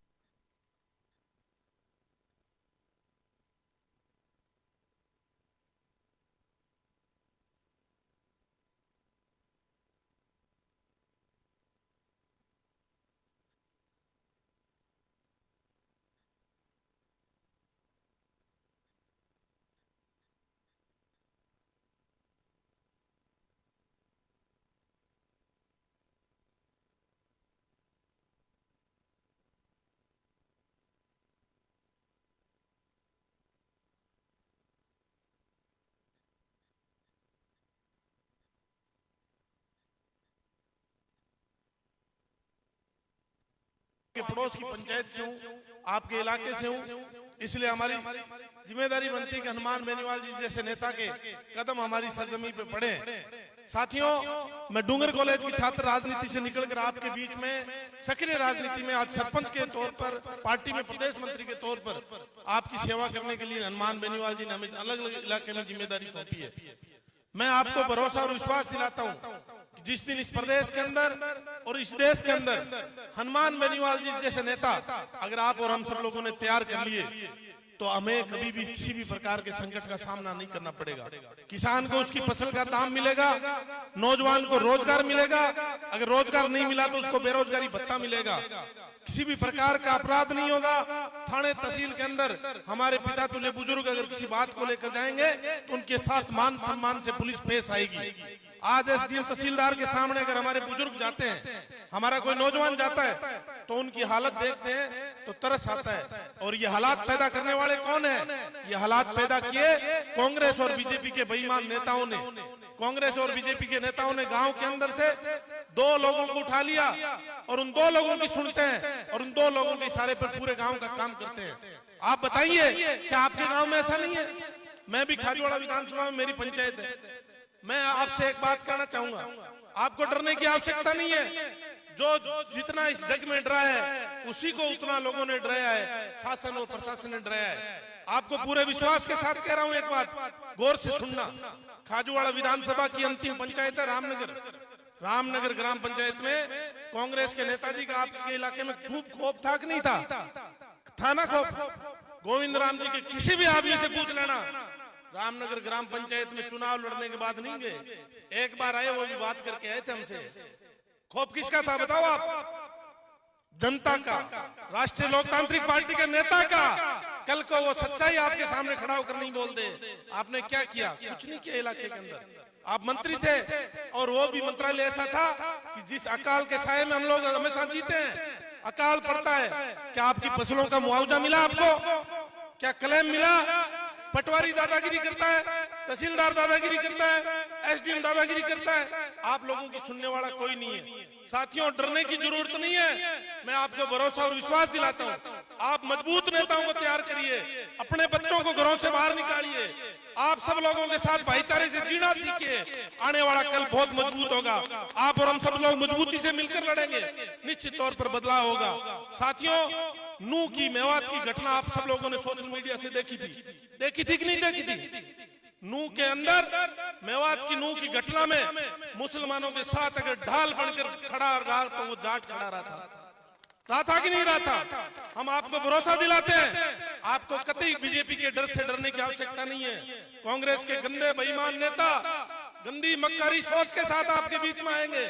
के पड़ोस की पंचायत से हूँ, आपके इलाके से हूँ, इसलिए हमारी जिम्मेदारी बनती है कि हनुमान बेनीवाल जी जैसे नेता के कदम हमारी सरजमी पे पड़े। साथियों, मैं डूंगर कॉलेज की छात्र राजनीति से निकलकर आपके बीच में सक्रिय राजनीति में आज सरपंच के तौर पर, पार्टी में प्रदेश मंत्री के तौर पर आपकी सेवा करने के लिए हनुमान बेनीवाल जी ने हमें अलग अलग इलाके में जिम्मेदारी सौंपी है। मैं आपको भरोसा और विश्वास दिलाता हूँ, जिस दिन इस प्रदेश के अंदर और इस देश के अंदर हनुमान बेनीवाल जी जैसे नेता अगर आप और हम सब लोगों ने तैयार कर लिए, तो हमें कभी भी किसी भी प्रकार के संकट का सामना नहीं करना पड़ेगा। किसान को उसकी फसल का दाम मिलेगा, नौजवान को रोजगार मिलेगा, अगर रोजगार नहीं मिला तो उसको बेरोजगारी भत्ता मिलेगा, किसी भी प्रकार का अपराध नहीं होगा। थाने तहसील के अंदर हमारे पिता तुल्य बुजुर्ग अगर किसी बात को लेकर जाएंगे तो उनके साथ मान सम्मान से पुलिस पेश आएगी। आज एसडीएम तहसीलदार के सामने अगर हमारे बुजुर्ग जाते हैं, हमारा कोई नौजवान जाता है, तो उनकी हालत देखते हैं तो तरस आता है। और ये हालात पैदा करने वाले कौन है? ये हालात पैदा किए कांग्रेस और बीजेपी के बेईमान नेताओं ने। कांग्रेस और बीजेपी के नेताओं ने गांव के अंदर से 2 लोगों को उठा लिया और उन 2 लोगों की सुनते हैं और उन 2 लोगों के इशारे पर पूरे गांव का काम करते हैं। आप बताइए, क्या आपके गांव में ऐसा नहीं है? मैं भी खाजूवाड़ा विधानसभा में मेरी पंचायत है। मैं आपसे एक बात कहना चाहूंगा, आपको डरने की आवश्यकता नहीं है। जो जितना इस जग में डरा है उसी को उतना लोगों ने डराया है, शासन और प्रशासन ने डराया है। आपको पूरे विश्वास के साथ कह रहा हूं, एक बात गौर से सुनना। खाजूवाड़ा विधानसभा की अंतिम पंचायत है रामनगर ग्राम पंचायत में कांग्रेस के नेताजी का आपके इलाके में खूब खौफ था कि नहीं था? था ना खौफ? गोविंद राम जी के किसी भी आदमी से पूछ लेना, रामनगर ग्राम पंचायत में चुनाव लड़ने के बाद नहीं गए, एक बार आए, वो भी बात करके आए थे हमसे। खौफ किसका था बताओ आप? जनता का, राष्ट्रीय लोकतांत्रिक पार्टी के नेता का। कल को वो सच्चाई आपके सामने खड़ा होकर नहीं बोल दे। आपने क्या किया? कुछ नहीं किया इलाके के अंदर। आप मंत्री थे और वो भी मंत्रालय ऐसा था कि जिस अकाल के साए में हम लोग हमेशा जीते हैं। अकाल पड़ता है, क्या आपकी फसलों का मुआवजा मिला आपको? क्या क्लेम मिला? पटवारी दादागिरी करता है, तहसीलदार दादागिरी करता है, एसडीएम दादागिरी करता है, आप लोगों की सुनने वाला कोई नहीं है। साथियों, डरने की जरूरत नहीं है। मैं आपको भरोसा और विश्वास दिलाता हूँ, आप मजबूत नेताओं को तैयार करिए, अपने बच्चों को घरों से बाहर निकालिए, आप सब लोगों के साथ भाईचारे से जीना सीखिए। आने वाला कल बहुत मजबूत होगा। आप और हम सब लोग मजबूती से मिलकर लड़ेंगे, निश्चित तौर पर बदलाव होगा। साथियों, नूह की, मेवात की घटना आप सब लोगों ने सोशल मीडिया से देखी थी कि नहीं देखी थी? नूह के अंदर, मेवात की नूह की घटना में मुसलमानों के साथ अगर ढाल बनकर खड़ा रहा तो वो जाट खड़ा रहा था कि नहीं रहा था? हम आपको भरोसा दिलाते हैं, आपको कतई बीजेपी के डर से डरने की आवश्यकता नहीं है। कांग्रेस के गंदे बेईमान नेता गंदी मक्कारी सोच के साथ आपके बीच में आएंगे,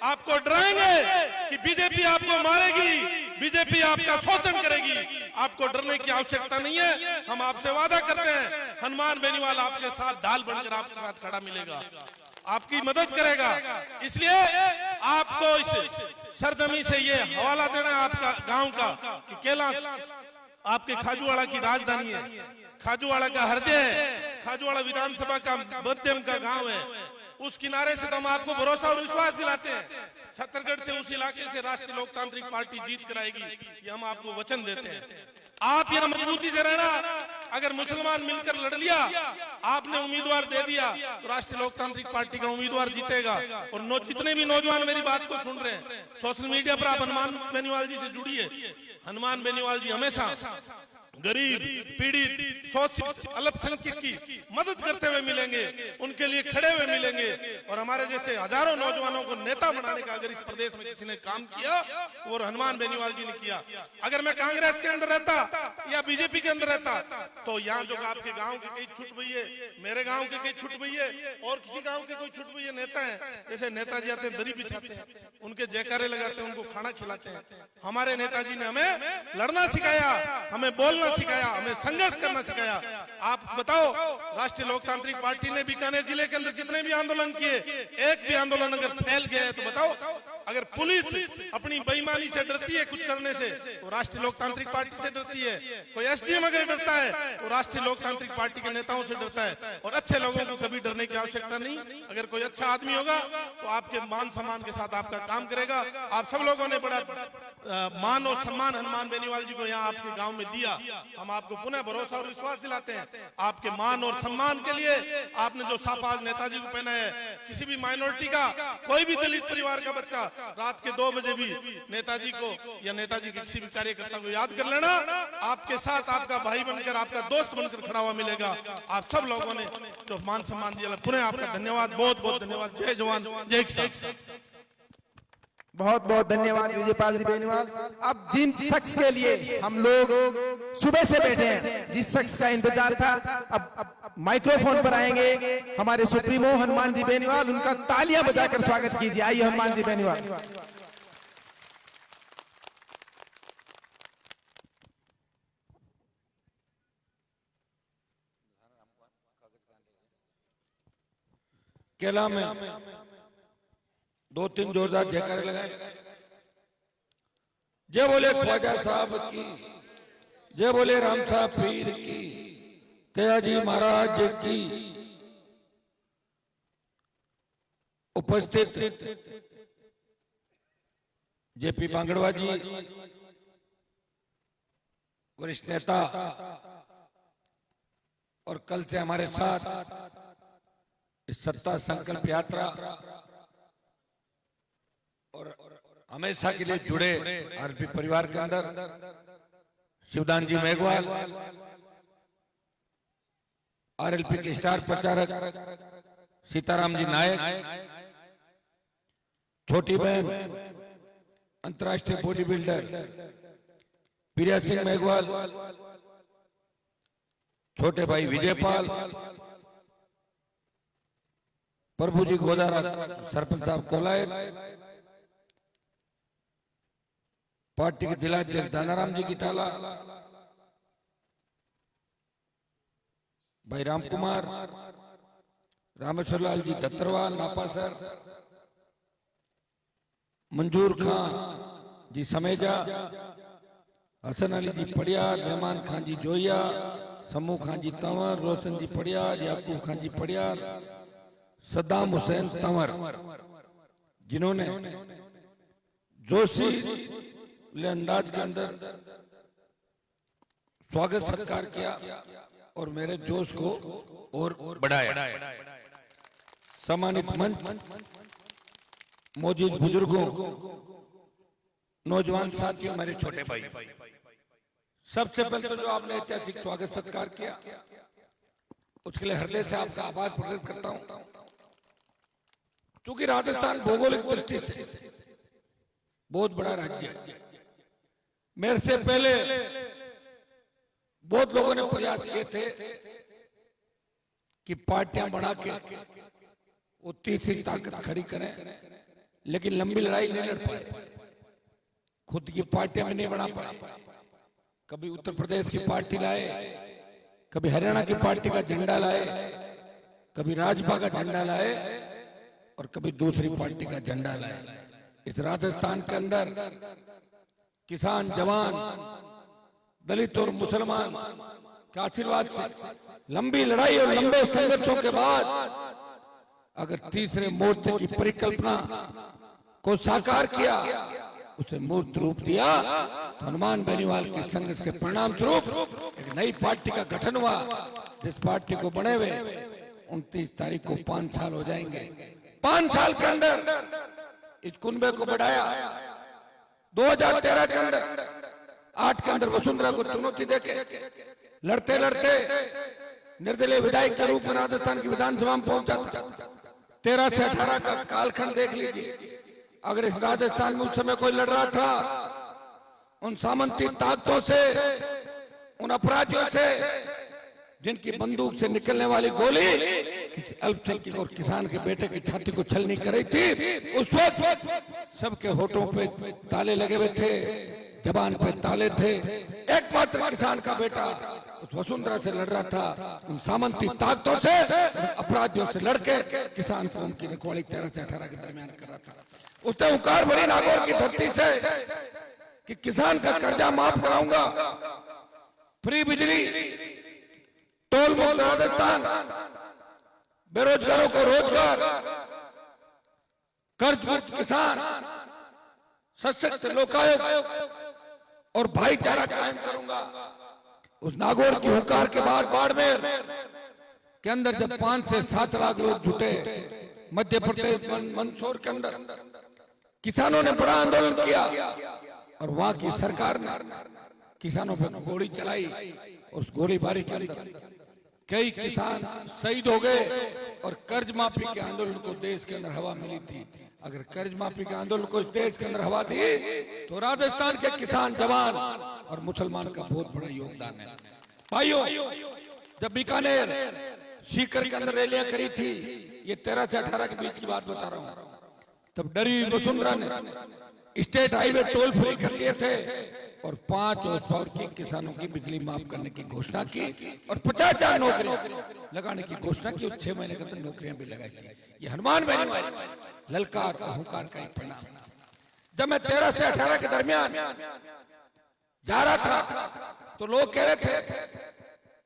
आपको डराएंगे कि बीजेपी आपको मारेगी, बीजेपी आपका शोषण करेगी। आपको डरने की आवश्यकता नहीं है। हम आपसे वादा करते हैं, हनुमान बेनीवाल आपके साथ ढाल बनकर आपके साथ खड़ा मिलेगा, आपकी मदद करेगा। इसलिए आपको इस सरजमी से ये हवाला देना है आपका गांव का कि कैलाश आपके खाजूवाड़ा की राजधानी है, खाजूवाड़ा का हृदय है, खाजूवाड़ा विधानसभा का मध्यम का गांव है। उस किनारे से तो हम आपको भरोसा और विश्वास दिलाते हैं, छत्तीसगढ़ से उस इलाके से राष्ट्रीय लोकतांत्रिक पार्टी जीत कर आएगी, ये हम आपको वचन देते हैं। आप यहां मजबूती से रहना। अगर मुसलमान मिलकर लड़ लिया, आपने उम्मीदवार दे दिया, तो राष्ट्रीय लोकतांत्रिक पार्टी का उम्मीदवार जीतेगा। और जितने भी नौजवान मेरी बात को सुन रहे हैं, सोशल मीडिया पर आप हनुमान बेनीवाल जी से जुड़िए। हनुमान बेनीवाल जी हमेशा गरीब, पीड़ित, शोषित, अल्पसंख्यक की मदद करते हुए मिलेंगे, उनके लिए खड़े हुए मिलेंगे। और हमारे जैसे हजारों नौजवानों को नेता बनाने का अगर इस प्रदेश में किसी ने काम किया, वो हनुमान बेनीवाल जी ने किया। अगर मैं कांग्रेस के अंदर रहता या बीजेपी के अंदर रहता, तो यहाँ जो आपके गाँव के कई छुट भैये, मेरे गाँव के कई छुट भैये और किसी गाँव के कोई छुट भैये नेता है, जैसे नेताजी आते हैं, दरी बिछाते हैं, उनके जयकारे लगाते हैं, उनको खाना खिलाते हैं। हमारे नेताजी ने हमें लड़ना सिखाया, हमें बोलना सिखाया, हमें संघर्ष करना सिखाया। आप बताओ, राष्ट्रीय लोकतांत्रिक पार्टी ने बीकानेर जिले के अंदर जितने भी आंदोलन किए, एक भी आंदोलन अगर फैल गया है तो बताओ। अगर पुलिस अपनी बेईमानी से डरती है कुछ करने से, तो राष्ट्रीय लोकतांत्रिक पार्टी से डरती है। कोई एसडीएम अगर डरता है तो राष्ट्रीय लोकतांत्रिक पार्टी के नेताओं से डरता है। और अच्छे लोगों को कभी डरने की आवश्यकता नहीं। अगर कोई अच्छा आदमी होगा तो आपके मान सम्मान के साथ आपका काम करेगा। आप सब लोगों ने बड़ा मान और सम्मान हनुमान बेनीवाल जी को यहाँ आपके गाँव में दिया। हम आपको पुनः भरोसा और विश्वास दिलाते हैं, आपके मान और सम्मान के लिए आपने जो साफा आज नेताजी को पहना है, किसी भी माइनॉरिटी का, कोई भी दलित परिवार का बच्चा रात के 2 बजे भी नेताजी को या नेताजी के किसी भी कार्यकर्ता को याद कर लेना, आपके साथ आपका भाई बनकर, आपका दोस्त बनकर खड़ा हुआ मिलेगा। आप सब लोगों ने जो मान सम्मान दिया, पुनः आपका धन्यवाद, बहुत बहुत धन्यवाद। जय जवान जय किसान। बहुत बहुत धन्यवाद विजयपाल जी बेनीवाल। अब जिन शख्स के लिए हम लोग सुबह से बैठे हैं, जिस शख्स का इंतजार था, अब माइक्रोफोन पर आएंगे हमारे सुप्रीमो हनुमान जी बेनीवाल। उनका तालियां बजाकर स्वागत कीजिए। आइए हनुमान जी बेनीवाल। केला में 2-3 जोरदार जयकारे लगाए। जय बोले ख्वाजा साहब की, जय बोले राम साहब पीर की, कया जी महाराज की। उपस्थित जेपी बांगड़वा जी, वरिष्ठ नेता, और कल से हमारे साथ इस सत्ता संकल्प यात्रा और हमेशा के लिए जुड़े आरपी परिवार के अंदर शिवदान जी मेघवाल, आरएलपी के स्टार प्रचारक सीताराम जी नायक, छोटी बहन अंतर्राष्ट्रीय बॉडी बिल्डर प्रिया सिंह मेघवाल, छोटे भाई विजयपाल, प्रभु जी गोदारा सरपंच साहब कोलायत, पार्टी के जिलाध्यक्ष दानाराम जी की टाला, भाई राम कुमार, रामेश्वर लाल जी दत्तरवाल नापासर, मंजूर खां जी समेजा, हसन अली जी पड़ियार, रहमान खान जी जोया, समूह खान जी तंवर, रोशन जी पड़ियार, याकूब खान जी पड़ियार, सद्दाम हुसैन तंवर, जिन्होंने जोशी अंदाज के अंदर स्वागत सत्कार किया और मेरे जोश को और बढ़ाया। सम्मानित मंच, मौजूद बुजुर्गों, नौजवान साथियों, मेरे छोटे भाई, सबसे पहले तो जो आपने ऐतिहासिक स्वागत सत्कार किया उसके लिए हृदय से आपका आभार प्रकट करता हूं। चूंकि राजस्थान भौगोलिक दृष्टि से बहुत बड़ा राज्य है, मेरे से पहले बहुत लोगों ने प्रयास किए थे कि पार्टियां बढ़ा के वो तीसरी ताकत खड़ी करें, लेकिन लंबी लड़ाई नहीं लड़ पाए, खुद की पार्टियां भी नहीं बना पाए। कभी उत्तर प्रदेश की पार्टी लाए, कभी हरियाणा की पार्टी का झंडा लाए, कभी राजपा का झंडा लाए और कभी दूसरी पार्टी का झंडा लाए। इस राजस्थान के अंदर किसान, जवान, दलित और मुसलमान के आशीर्वाद से लंबी लड़ाई और लंबे संघर्षों के बाद अगर तीसरे मोर्चे की परिकल्पना को साकार किया, उसे मूर्त रूप दिया, तो हनुमान बेनीवाल के संघर्ष के परिणाम स्वरूप एक नई पार्टी का गठन हुआ, जिस पार्टी को बने हुए 29 तारीख को 5 साल हो जाएंगे। 5 साल के अंदर इस कुनबे को बढ़ाया। 2013 के अंदर 8 के अंदर वसुंधरा को चुनौती देके लड़ते लड़ते निर्दलीय विधायक के रूप में राजस्थान की विधानसभा में पहुंचा था। 13 से 18 का कालखंड देख लीजिए। अगर इस राजस्थान में उस समय कोई लड़ रहा था, उन सामंती ताकतों से, उन अपराधियों से जिनकी बंदूक से निकलने वाली गोली किसी अल्पसंख्यक और किसान के बेटे की छाती को छलनी कर रही थी, उस वक्त सबके होठों पे ताले लगे हुए थे, जबान पे ताले थे। एकमात्र किसान का बेटा उस वसुंधरा से लड़ रहा था, उन सामंती ताकतों से, अपराधियों से लड़के किसान को उनकी रखवाली 13 से 18 के दरमियान कर रहा था। उसने हुंकार भरी नागौर की धरती से कि किसान का कर्जा माफ कराऊंगा, फ्री बिजली, टोल मुक्त राजस्थान, बेरोजगारों को रोजगार, कर्ज मुक्त किसान, सशक्त लोकायुक्त और भाईचारा कायम करूंगा। उस नागौर की हुंकार के बाद बाड़मेर के अंदर जब 5 से 7 लाख लोग जुटे, मध्य प्रदेश मंदसौर के अंदर किसानों ने बड़ा आंदोलन किया और वहां की सरकार ने किसानों पर गोली चलाई। उस गोलीबारी के अंदर कई किसान शहीद हो गए और कर्ज माफी के आंदोलन को देश के अंदर हवा मिली थी। अगर कर्ज माफी के आंदोलन को देश के अंदर हवा दी तो राजस्थान के किसान, जवान और मुसलमान का बहुत बड़ा योगदान है। भाइयों, जब बीकानेर सीकर के अंदर रैलियां करी थी, ये 13 से 18 के बीच की बात बता रहा हूं, तब डरी वसुंधरा ने स्टेट हाईवे टोल फ्री कर लिए थे और 5 horse पावर की किसानों की बिजली माफ करने की घोषणा की और 50,000 नौकरियां लगाने की घोषणा की और 6 महीने के अंदर नौकरियां भी लगाई थी। ये हनुमान बेनीवाल ललकार का हुंकार का एक परिणाम। जब मैं 13 से 18 के दरमियान जा रहा था तो लोग कह रहे थे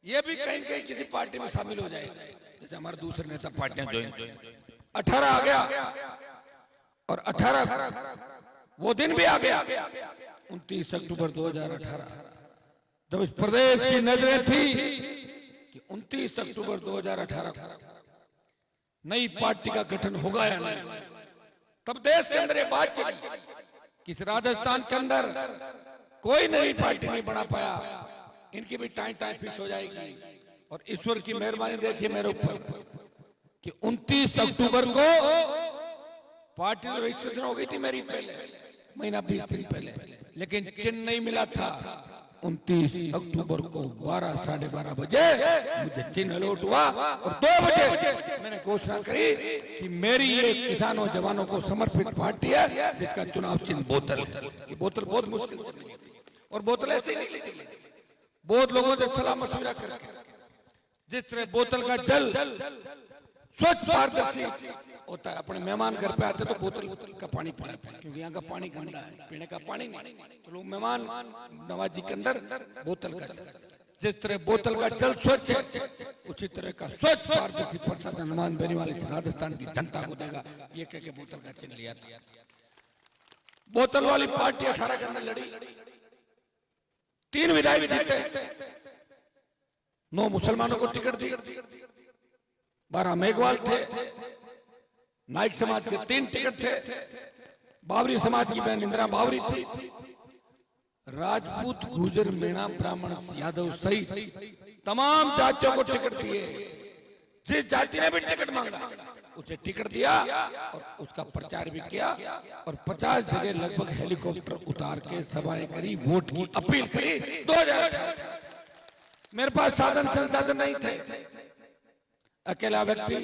ये भी कहीं कहीं किसी पार्टी में शामिल हो जाएगा, जैसे हमारे दूसरे नेता पार्टियां ज्वाइन। 18 आ गया और 18 वो दिन भी आ गया, 29 अक्टूबर 2018, जब इस प्रदेश की नजरें थी कि 29 अक्टूबर 2018 नई पार्टी का गठन होगा या नहीं। तब देश के अंदर ये बात चली कि इस राजस्थान के अंदर कोई नई पार्टी नहीं बना पाया, इनकी भी टाइम फिक्स हो जाएगी। और ईश्वर की मेहरबानी देखिए मेरे ऊपर कि 29 अक्टूबर को पार्टी रजिस्ट्रेशन हो गई थी मेरी पहले, महीना 20 दिन पहले, लेकिन चिन्ह नहीं मिला था। 29 अक्टूबर को 12 साढ़े 12 बजे मुझे चिन्ह अलॉट हुआ और 2 बजे मैंने घोषणा करी कि मेरी ये किसानों जवानों को समर्पित पार्टी है जिसका चुनाव चिन्ह बोतल। ये बोतल बहुत मुश्किल से और बोतल ऐसे ही नहीं थी, बहुत लोगों से सलाह मशवरा करके, जिस तरह बोतल का जल स्वच्छ पारदर्शी होता है, अपने मेहमान घर पे आते तो बोतल का पानी पीते हैं क्योंकि यहाँ का पानी गंदा है, पीने का पानी नहीं, तो लोग मेहमान नवाजी के अंदर बोतल का, जिस तरह बोतल का जल स्वच्छ है उसी तरह का स्वच्छ पारदर्शी प्रसाद हनुमान बेनीवाल राजस्थान की जनता को देगा। ये कह के बोतल का चिन्ह लिया था। बोतल वाली पार्टी 18 के अंदर लड़ी, 3 विधायक जीते, 9 मुसलमानों को टिकट दी, 12 मेघवाल थे, नाइक समाज के 3 टिकट थे, बावरी समाज की बहन इंदिरा बावरी थी, राजपूत गुर्जर मीणा ब्राह्मण यादव सहित तमाम जातियों को टिकट दिए। जिस जाति ने भी टिकट मांगा उसे टिकट दिया और उसका प्रचार भी किया और 50 जगह लगभग हेलीकॉप्टर उतार के सभाएं करी, वोट की अपील करी। 2018 मेरे पास साधन संसाधन नहीं थे, अकेला व्यक्ति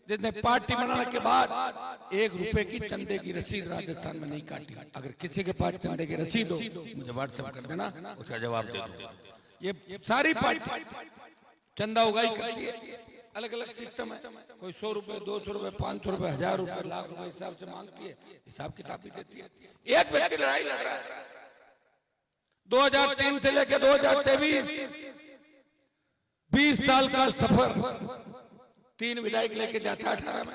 जिसने पार्टी बनाने के बाद 1 रुपए की चंदे की रसीद राजस्थान में नहीं काटी। अगर किसी के पास चंदे की रसीद हो मुझे व्हाट्सएप कर देना, उसका जवाब दे दूंगा। ये सारी पार्टी चंदा उगाई करती है, अलग अलग सिस्टम है, कोई 100 रुपए 200 रुपए 500 रुपए 1000 रुपए लाख रुपए हिसाब से मांगती है, हिसाब किताब भी देती है। एक व्यक्ति लड़ाई लड़ रहा है 2003 से लेकर 2023 20 साल का सफर, 3 विधायक लेके जाता 18 में,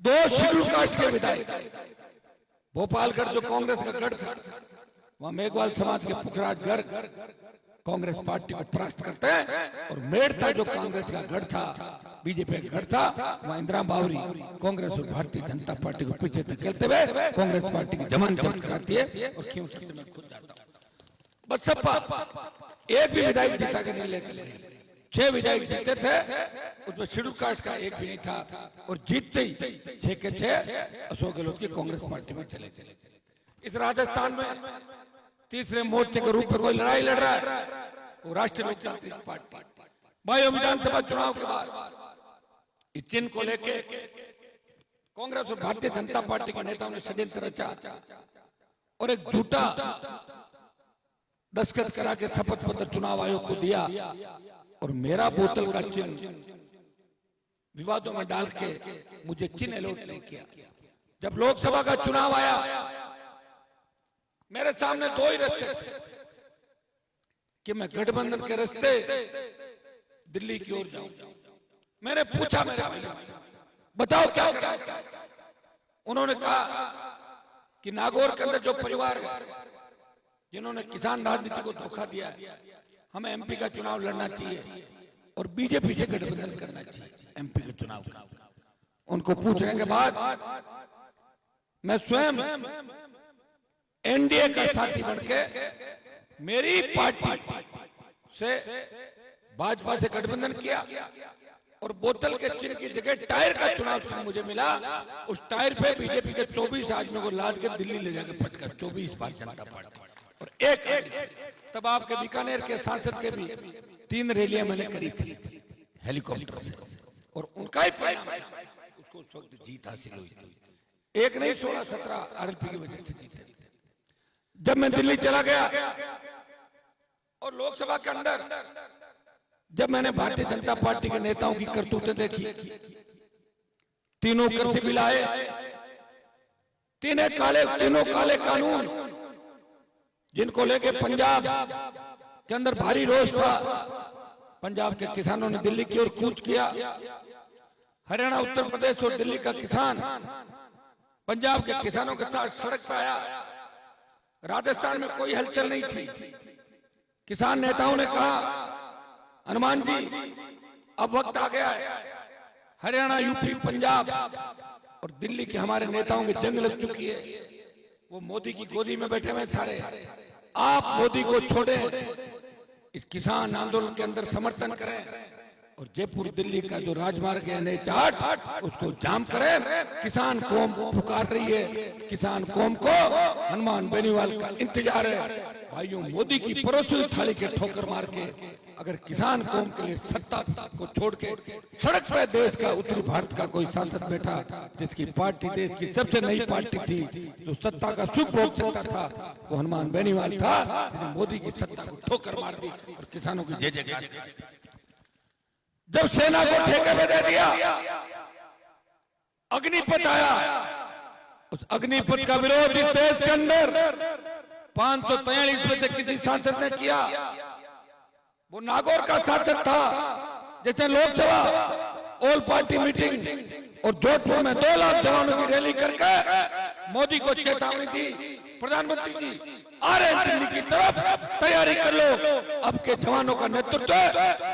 2 शेड्यूल कास्ट के विधायक, भोपालगढ़ जो कांग्रेस का गढ़ था वहां मेघवाल समाज के पुखराज गर्ग कांग्रेस पार्टी को परास्त करते हैं, और मेड़ता जो कांग्रेस का गढ़ था, बीजेपी का गढ़ था, वहां इंदिरा बावरी कांग्रेस और भारतीय जनता पार्टी को पीछे धकेलते हुए कांग्रेस पार्टी की जमान कराती है और क्यों मैं खुद जाता हूं। बसपा एक भी विधायक जीता के नहीं लेकर 6 विधायक जीते थे, उसमें शेड्यूल कास्ट का एक भी नहीं था, और जीतते ही 6 के 6 अशोक गहलोत की कांग्रेस पार्टी में चले। इस राजस्थान में तीसरे मोर्चे के रूप में कोई लड़ाई लड़ रहा है, वो राष्ट्रीय लोकतांत्रिक पार्टी। भाई विधानसभा चुनाव के बाद इस चिन्ह को लेके कांग्रेस और भारतीय जनता पार्टी के नेताओं ने षड्यंत्र रचा और एक झूठा दस्तखत करा के शपथ पत्र चुनाव आयोग को दिया और मेरा बोतल का चिन्ह विवादों में डाल के मुझे चिन्ह अलॉट नहीं किया। जब लोकसभा का चुनाव आया मेरे सामने 2 ही रास्ते थे कि मैं गठबंधन के रास्ते दिल्ली की ओर जाऊं। मैंने पूछा मेरे भाई बताओ क्या करना। उन्होंने कहा कि नागौर के अंदर जो परिवार है जिन्होंने किसान राजनीति को धोखा दिया, हमें एमपी का चुनाव लड़ना चाहिए और बीजेपी से गठबंधन करना चाहिए एमपी के चुनाव। उनको पूछने के बाद मैं स्वयं एनडीए का साथी बनके मेरी पार्टी से भाजपा से गठबंधन किया और बोतल के चिन्ह की जगह टायर का चुनाव चिन्ह मुझे मिला। उस टायर पे बीजेपी के 24 आदमियों को लाद के दिल्ली ले जाकर फटकर 24 भारतीय जनता पार्टी और एक तब आपके बीकानेर के सांसद के भी 3 रैलियां मैंने करी थी हेलीकॉप्टर से और उनका ही परिणाम उसको उस वक्त जीत हासिल हुई थी। एक नहीं 16-17 आरएलपी की वजह से जीते। जब मैं दिल्ली चला गया और लोकसभा के अंदर जब मैंने भारतीय जनता पार्टी के नेताओं की करतूतें देखी, तीनों कृषि बिल आए, तीनों काले कानून जिनको लेके पंजाब के अंदर भारी रोष था। पंजाब के किसानों ने दिल्ली की ओर कूच किया। हरियाणा, उत्तर प्रदेश और दिल्ली का किसान पंजाब के किसानों के साथ सड़क पर आया। राजस्थान में कोई हलचल नहीं थी। किसान नेताओं ने कहा हनुमान जी अब वक्त आ गया है। हरियाणा, यूपी, पंजाब और दिल्ली के हमारे नेताओं की जंग लग चुकी है। वो मोदी की गोदी में बैठे हुए सारे। आप मोदी को छोड़े, इस किसान आंदोलन के अंदर समर्थन करें और जयपुर दिल्ली का जो राजमार्ग है NH8 उसको जाम करें। किसान कौम पुकार रही है, किसान कौम को हनुमान बेनीवाल का इंतजार है। भाइयों, मोदी की परोसी हुई थाली के ठोकर मार के अगर किसान कौम के लिए सत्ता को छोड़ के सड़क पर देश का उत्तरी भारत का कोई सांसद बैठा जिसकी पार्टी देश की सबसे नई पार्टी थी, जो सत्ता का सुख भोग सकता था, वो हनुमान बेनीवाल था, जिन्हें मोदी की सत्ता को ठोकर मार दी और किसानों की जय जयकार। जब सेना को ठेके में दे दिया, अग्निपथ आया, उस अग्निपथ का विरोध इस देश के अंदर 543 में से किसी सांसद ने किया। वो नागौर का सांसद था, जिसने लोकसभा ऑल पार्टी मीटिंग और जोधपुर में 2 लाख जवानों की रैली करके मोदी को चेतावनी दी, प्रधानमंत्री जी आ रहे हैं दिल्ली की तरफ, तैयारी कर लो। अब के जवानों का नेतृत्व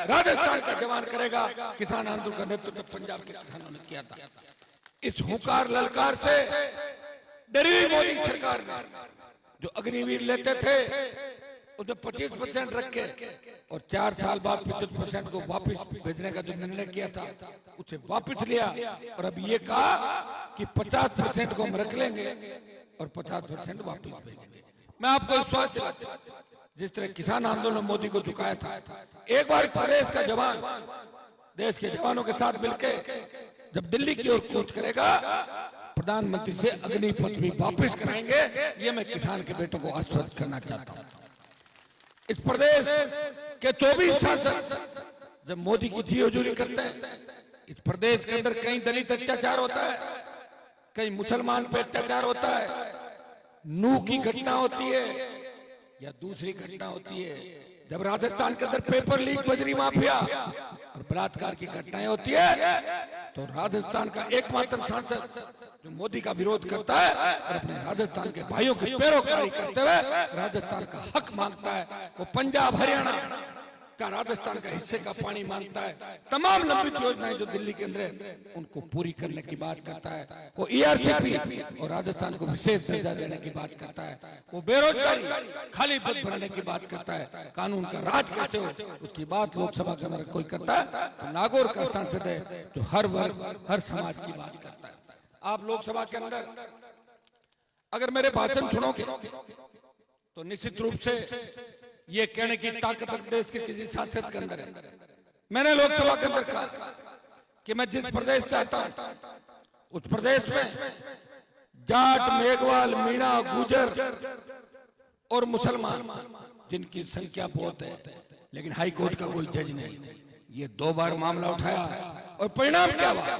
राजस्थान का जवान करेगा। किसान आंदोलन का नेतृत्व पंजाब के किसानों ने किया था। इस हुंकार ललकार से डरी हुई मोदी सरकार ने जो अग्निवीर लेते थे उसमें 25% रख के और 4 साल बाद 25% को वापस भेजने का जो निर्णय किया था उसे वापस लिया और अब ये कहा कि 50% को हम रख लेंगे और 50% वापस भेजेंगे। मैं आपको विश्वास दिलाता हूं, जिस तरह किसान आंदोलन मोदी को झुकाया था, एक बार प्रदेश का जवान देश के जवानों के साथ मिलकर जब दिल्ली की ओर कूच करेगा, प्रधानमंत्री से अग्निपथ भी वापस कराएंगे। ये मैं किसान के बेटों को आश्वस्त करना चाहता हूं। इस प्रदेश के 24 सांसद जब मोदी की जी हजूरी करते हैं, इस प्रदेश के अंदर कहीं दलित अत्याचार होता है, कहीं मुसलमान पे अत्याचार होता है, नूह की घटना होती है या दूसरी घटना होती है, जब राजस्थान के अंदर पेपर लीक, बजरी माफिया और बलात्कार की घटनाएं होती है, तो राजस्थान का एकमात्र सांसद जो मोदी का विरोध करता है और अपने राजस्थान के भाइयों की पैरोकारी करते हुए राजस्थान का हक मांगता है, वो पंजाब हरियाणा का राजस्थान का हिस्से का पानी मांगता है, तमाम लंबित योजनाएं जो दिल्ली के अंदर है उनको पूरी करने की बात करता है, वो ERCP और राजस्थान को विशेष दर्जा देने की बात करता है, वो बेरोजगारी खाली पद भरने की बात करता है, कानून का राज कैसे हो उसकी बात लोकसभा के अंदर कोई करता है तो नागौर का सांसद है जो हर वर्ग हर समाज की बात करता है। आप लोकसभा के अंदर अगर मेरे भाषण सुनोगे तो निश्चित रूप से ये कहने की ताकत देश के किसी सांसद के अंदर है। मैंने लोकसभा के अंदर कहा कि मैं जिस प्रदेश से आता हूं उस प्रदेश में जाट, मेघवाल, मीणा, गुजर और मुसलमान जिनकी संख्या बहुत है, लेकिन हाई कोर्ट का कोई जज नहीं। ये 2 बार मामला उठाया और परिणाम क्या हुआ?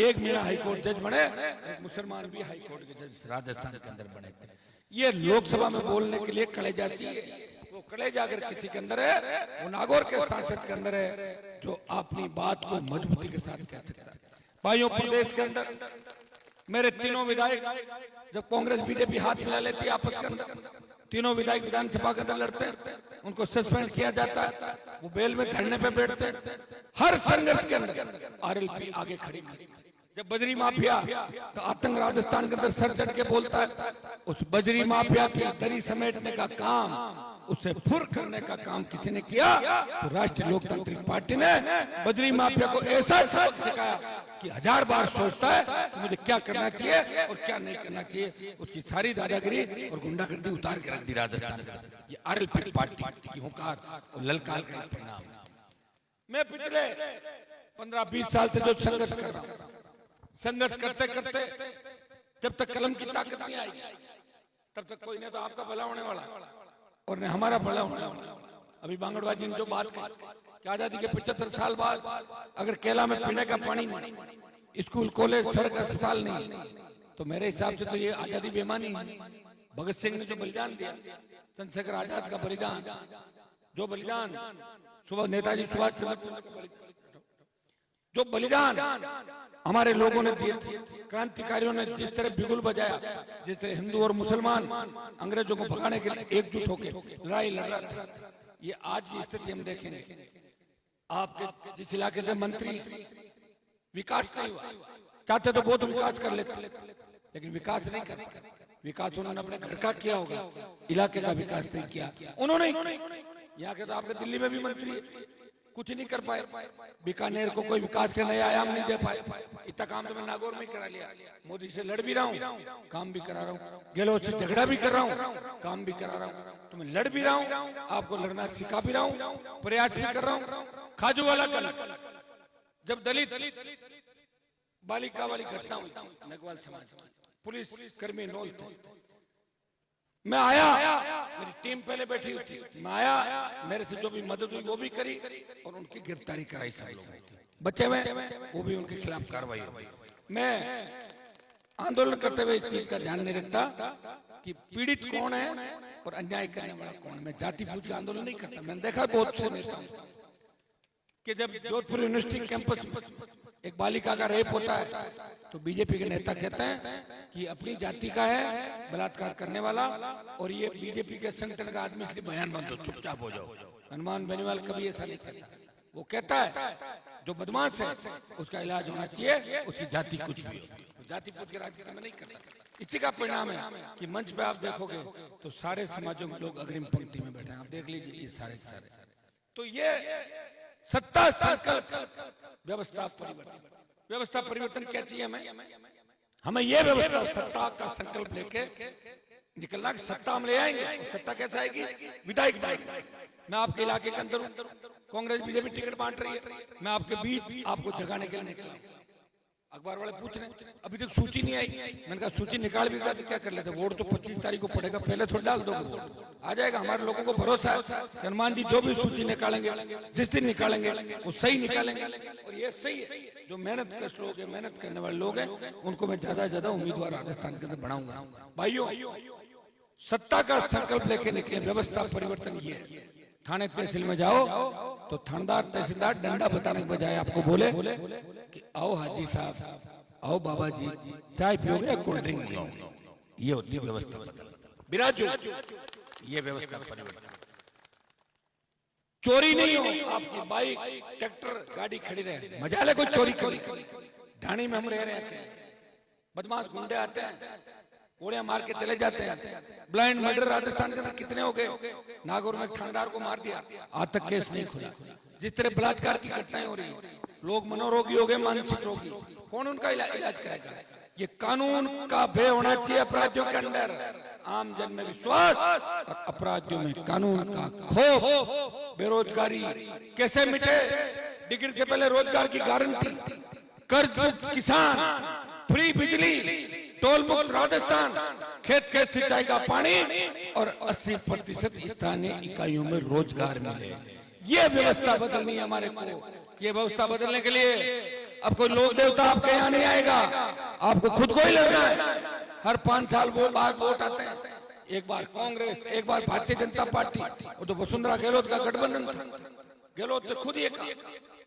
एक मीणा हाई कोर्ट जज बने, एक मुसलमान भी हाई कोर्ट के जज राजस्थान के अंदर बने। ये लोकसभा में बोलने के लिए कलेजा चाहिए। वो कलेजा अगर किसी के अंदर है, वो नागौर के सांसद के अंदर है जो अपनी बात को मजबूती के साथ कह सकता है। भाइयों, प्रदेश के अंदर मेरे तीनों विधायक जब कांग्रेस बीजेपी हाथ मिला लेती है आपस के अंदर, तीनों विधायक विधानसभा के अंदर लड़ते हैं, उनको सस्पेंड किया जाता है, वो बेल में धरने पे बैठते हैं। हर संघर्ष के अंदर RLP आगे खड़ी। जब बजरी माफिया का आतंक राजस्थान के अंदर सर चढ़ के बोलता है, उस बजरी माफिया की दरी समेटने का काम, उसे फुर करने का काम किसी ने किया तो राष्ट्रीय लोकतांत्रिक पार्टी ने बजरी माफिया को ऐसा सबक सिखाया कि 1000 बार सोचता है कि मुझे क्या करना चाहिए और क्या नहीं करना चाहिए। उसकी सारी दादागिरी और गुंडागर्दी उतार के रख दी राजस्थान। ये RLP पार्टी की हुंकार और ललकार का परिणाम। मैं पिछले 15-20 साल से जो संघर्ष कर रहा हूं, संघर्ष करते करते जब तक कलम की ताकत नहीं आई तब तक कोई नहीं तो आपका भला होने वाला और नहीं हमारा भला होने वाला। अभी बांगड़वा जी ने जो बात कही कि आजादी के 75 साल बाद अगर केला में पीने का पानी नहीं, स्कूल, कॉलेज, सड़क, अस्पताल नहीं, तो मेरे हिसाब से तो ये आजादी बेईमानी है। भगत सिंह ने जो बलिदान दिया, चंद्रशेखर आजाद का बलिदान, जो बलिदान सुबह नेताजी सुभाष चंद्र जो बलिदान हमारे लोगों ने दिए थे, क्रांतिकारियों ने जिस तरह बिगुल बजाया, जिस तरह हिंदू और मुसलमान अंग्रेजों को भगाने के लिए एकजुट होकर लड़ाई लड़ रहा था, ये आज की स्थिति हम देखेंगे। आपके जिस इलाके से मंत्री विकास नहीं हुआ, चाहते तो बहुत विकास कर लेते, लेकिन विकास नहीं कर। विकास उन्होंने अपने घर का किया होगा, इलाके का विकास नहीं किया उन्होंने। यहाँ के तो आपके दिल्ली में भी मंत्री कुछ नहीं कर पाए, बीकानेर को कोई विकास के नए आयाम नहीं दे पाए। इतना काम तो मैं नागौर में ही करा लिया, मोदी से लड़ भी रहा हूँ, काम भी करा रहा हूँ, गहलोत से झगड़ा भी कर रहा हूँ, काम भी करा रहा हूँ, तो मैं लड़ भी रहा हूँ, आपको लड़ना सिखा भी रहा हूँ, प्रयास भी कर रहा हूँ। खाजूवाला कल जब दलित बालिका वाली घटना हुई नगवाल समाज, पुलिस कर्मी नौल थे, मैं आया, मेरी टीम पहले बैठी हुई थी, मैं आया, मेरे से जो भी मदद हुई वो भी करी और उनकी गिरफ्तारी कराई सब लोगों की, बच्चे में वो भी उनके खिलाफ कार्रवाई हुई। मैं आंदोलन करते हुए इस चीज का ध्यान नहीं रखता कि पीड़ित कौन है और अन्याय करने वाला कौन है। मैं जाति पूछ का आंदोलन नहीं करता। मैंने देखा बहुत से नेता कि जब जोधपुर यूनिवर्सिटी कैंपस एक बालिका का रेप होता है तो बीजेपी के नेता कहते हैं कि अपनी जाति का है बलात्कार करने वाला और ये बीजेपी के संगठन का आदमी, इसलिए बयान बंद हो, चुपचाप हो जाओ। हनुमान बेनीवाल कभी ऐसा नहीं करता। वो कहता है जो बदमाश है उसका इलाज होना चाहिए, उसकी जाति कुछ भी हो, जाति पूछ के राजनीति में नहीं करता। इसी का परिणाम है कि मंच पे आप देखोगे तो सारे समाजों में लोग अग्रिम पंक्ति में बैठे हैं। आप देख लीजिए ये सारे तो ये सत्ता संकल्प व्यवस्था परिवर्तन, व्यवस्था परिवर्तन क्या चाहिए हमें ये व्यवस्था सत्ता का संकल्प लेके निकलना। सत्ता हम ले आएंगे, सत्ता कैसे आएगी? विधायक आएगी। मैं आपके इलाके के अंदर कांग्रेस बीजेपी टिकट बांट रही है, मैं आपके बीच आपको जगाने के लिए निकला। अखबार वाले पूछ रहे हैं अभी तक सूची नहीं आई। मैंने कहा सूची निकाल भी तो क्या कर लेते, वोट तो 25 तारीख को पड़ेगा, पहले थोड़ा डाल दो, आ जाएगा। हमारे लोगों को भरोसा है हनुमान जी जो भी सूची निकालेंगे, जिस दिन निकालेंगे वो सही निकालेंगे। और ये सही है, जो मेहनत कर लोग हैं, मेहनत करने वाले लोग हैं, उनको मैं ज्यादा से ज्यादा उम्मीदवार राजस्थान के अंदर बनाऊंगा। भाइयों, सत्ता का संकल्प लेके निकले, व्यवस्था परिवर्तन ये है। थाने तहसील में जाओ तो थानेदार तहसीलदार डंडा बताने के बजाय आपको बोले कि आओ हाजी साहब, आओ बाबा जी, चाय पियोगे या कोल्ड ड्रिंक पियोगे। ये होती है व्यवस्था बिराजो, ये व्यवस्था परिवर्तन। चोरी नहीं हो, आपकी बाइक ट्रैक्टर गाड़ी खड़ी रहे, मजा ले कोई चोरी करी। ढाणी में हम रह रहे हैं, बदमाश गुंडे आते हैं, गोलियां मार के चले जाते हैं। ब्लाइंड मर्डर राजस्थान के अंदर कितने हो गए। नागौर में थानेदार को मार दिया, आज तक केस नहीं खुला। जिस तरह बलात्कार की घटनाएं हो रही, लोग मनोरोगी हो गए, मानसिक रोगी, कौन उनका इलाज करेगा? ये कानून का भय होना चाहिए अपराधियों के अंदर, आम जन में विश्वास और अपराधियों में कानून का खौफ। बेरोजगारी कैसे मिटे? डिग्री से पहले रोजगार की गारंटी, कर्ज मुक्त किसान, फ्री बिजली, टोल मुक्त राजस्थान, खेत खेत सिंचाई का पानी और 80% स्थानीय इकाइयों में रोजगार मिले। ये व्यवस्था बदलनी है हमारे को। ये व्यवस्था बदलने के लिए अब कोई लोक देवता आपके यहाँ नहीं आएगा, आपको खुद को ही लड़ना है। हर 5 साल बाद वोट आते हैं, एक बार कांग्रेस, एक बार भारतीय जनता पार्टी। वो तो वसुंधरा गहलोत का गठबंधन था। गहलोत ने खुद ये कहा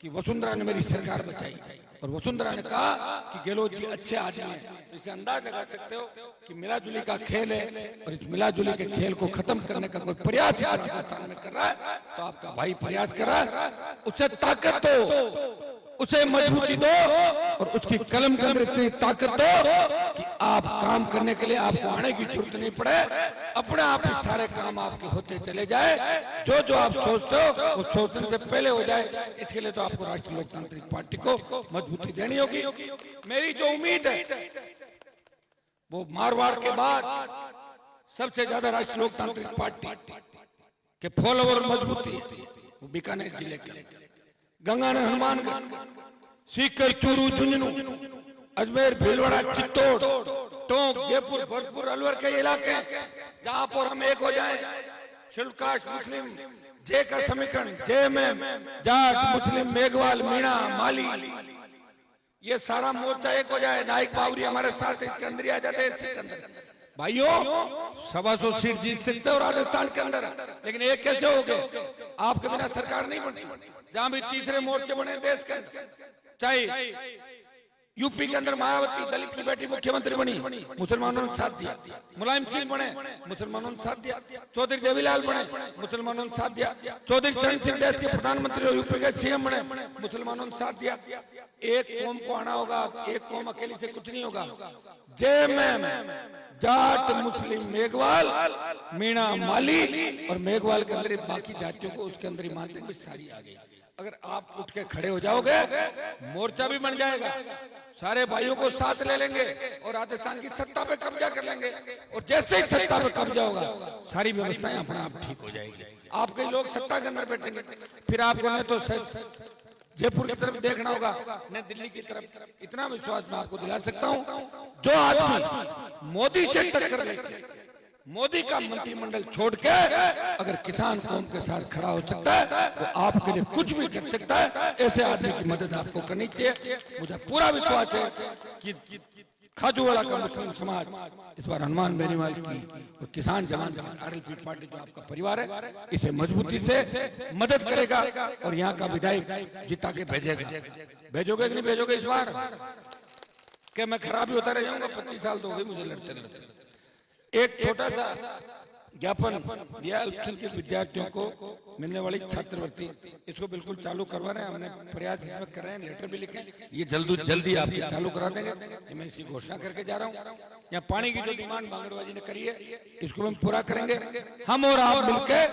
कि वसुंधरा ने मेरी सरकार बचाई, और वसुंधरा ने कहा कि गहलोत जी अच्छे आदमी हैं। इसे अंदाज लगा सकते हो कि मिलाजुली का खेल है, और इस मिलाजुली के खेल को खत्म करने का कोई प्रयास राजस्थान में कर रहा है तो आपका भाई प्रयास कर रहा है। उसे ताकत दो, उसे मजबूती दो, और उसकी कलम के अंदर इतनी ताकत दो कि आप काम करने के लिए आपको आने की जरूरत नहीं पड़े, अपने आप ही सारे काम आपके होते चले जाए। जो जो आप सोचते हो वो सोचने से पहले हो जाए। इसके लिए तो आपको राष्ट्रीय लोकतांत्रिक पार्टी को मजबूती देनी होगी। मेरी जो उम्मीद है वो मारवाड़ के बाद सबसे ज्यादा राष्ट्रीय लोकतांत्रिक पार्टी के फॉलोवर मजबूती वो बीकानेर जिले के गंगानगर, हनुमानगढ़, सीकर, चूरू, झुंझुनू, अजमेर, भीलवाड़ा, चित्तौड़, टोंक, जयपुर, भरतपुर, अलवर के इलाके जहां पर हम एक हो जाएं। शेड्यूल कास्ट मुस्लिम जे का समीकरण, जेएमएम, जाट, मुस्लिम, मेघवाल, मीणा, माली, ये सारा मोर्चा एक हो जाए। नाइक बावरी हमारे साथ इसके अंदर आ जाते हैं। भाइयों, 125 सीट जीत सकते हो राजस्थान के अंदर, लेकिन एक कैसे हो गए? आपके बिना सरकार नहीं बनती। जहां भी तीसरे मोर्चे बने देश के, चाहे यूपी के अंदर मायावती दलित की बेटी मुख्यमंत्री बनी, मुसलमानों ने साथ दिया। मुलायम सिंह बने, मुसलमानों ने साथ दिया। चौधरी देवीलाल बने, मुसलमानों ने साथ दिया। चौधरी चरण सिंह देश के प्रधानमंत्री और यूपी के सीएम बने, मुसलमानों ने साथ दिया। एक कौम को आना होगा, एक कौम अकेली से कुछ नहीं होगा। जेएमएम, जाट, मुस्लिम, मेघवाल, मीणा, माली और मेघवाल के अंदर बाकी जातियों को उसके अंदर ही मानते हैं, सारी आ गई। अगर आप उठ के खड़े हो जाओगे, मोर्चा भी बन जाएगा, सारे भाइयों को साथ ले लेंगे और राजस्थान की सत्ता पे कब्जा कर लेंगे। और जैसे ही सत्ता पे कब्जा होगा, सारी व्यवस्थाएं अपने आप ठीक हो जाएगी। आपके लोग सत्ता के अंदर बैठेंगे, फिर आपको नहीं तो जयपुर की तरफ देखना होगा, न दिल्ली की तरफ। इतना विश्वास मैं आपको दिला सकता हूँ, जो आदमी मोदी से टक्कर लेके मोदी का मंत्रिमंडल छोड़ के अगर किसान कौम के साथ खड़ा हो सकता है, तो आपके लिए कुछ भी कर सकता है। ऐसे आदमी की मदद आपको करनी चाहिए। मुझे पूरा विश्वास है कि खाजूवाड़ा का मुस्लिम समाज इस बार हनुमान बेनीवाल की और किसान जवान आरएलपी पार्टी जो आपका परिवार है, इसे मजबूती से मदद करेगा और यहाँ का विधायक जिता के भेजेगा। भेजोगे कि नहीं भेजोगे इस बार? क्या मैं खराब ही होता रह जाऊंगा? 25 साल तो हो गए मुझे लड़ते लड़ते। एक छोटा सा ज्ञापन दिया अल्पसंख्यक विद्यार्थियों को मिलने वाली छात्रवृत्ति, इसको बिल्कुल चालू करवा रहे हैं। हमने प्रयास इसमें कर रहे हैं, लेटर भी लिखे, ये जल्दी आप चालू करा देंगे। मैं इसकी घोषणा करके जा रहा हूँ। यहाँ पानी की जो डिमांड बांगड़वा जी ने करी है, इसको हम पूरा करेंगे। हम और आप मिलकर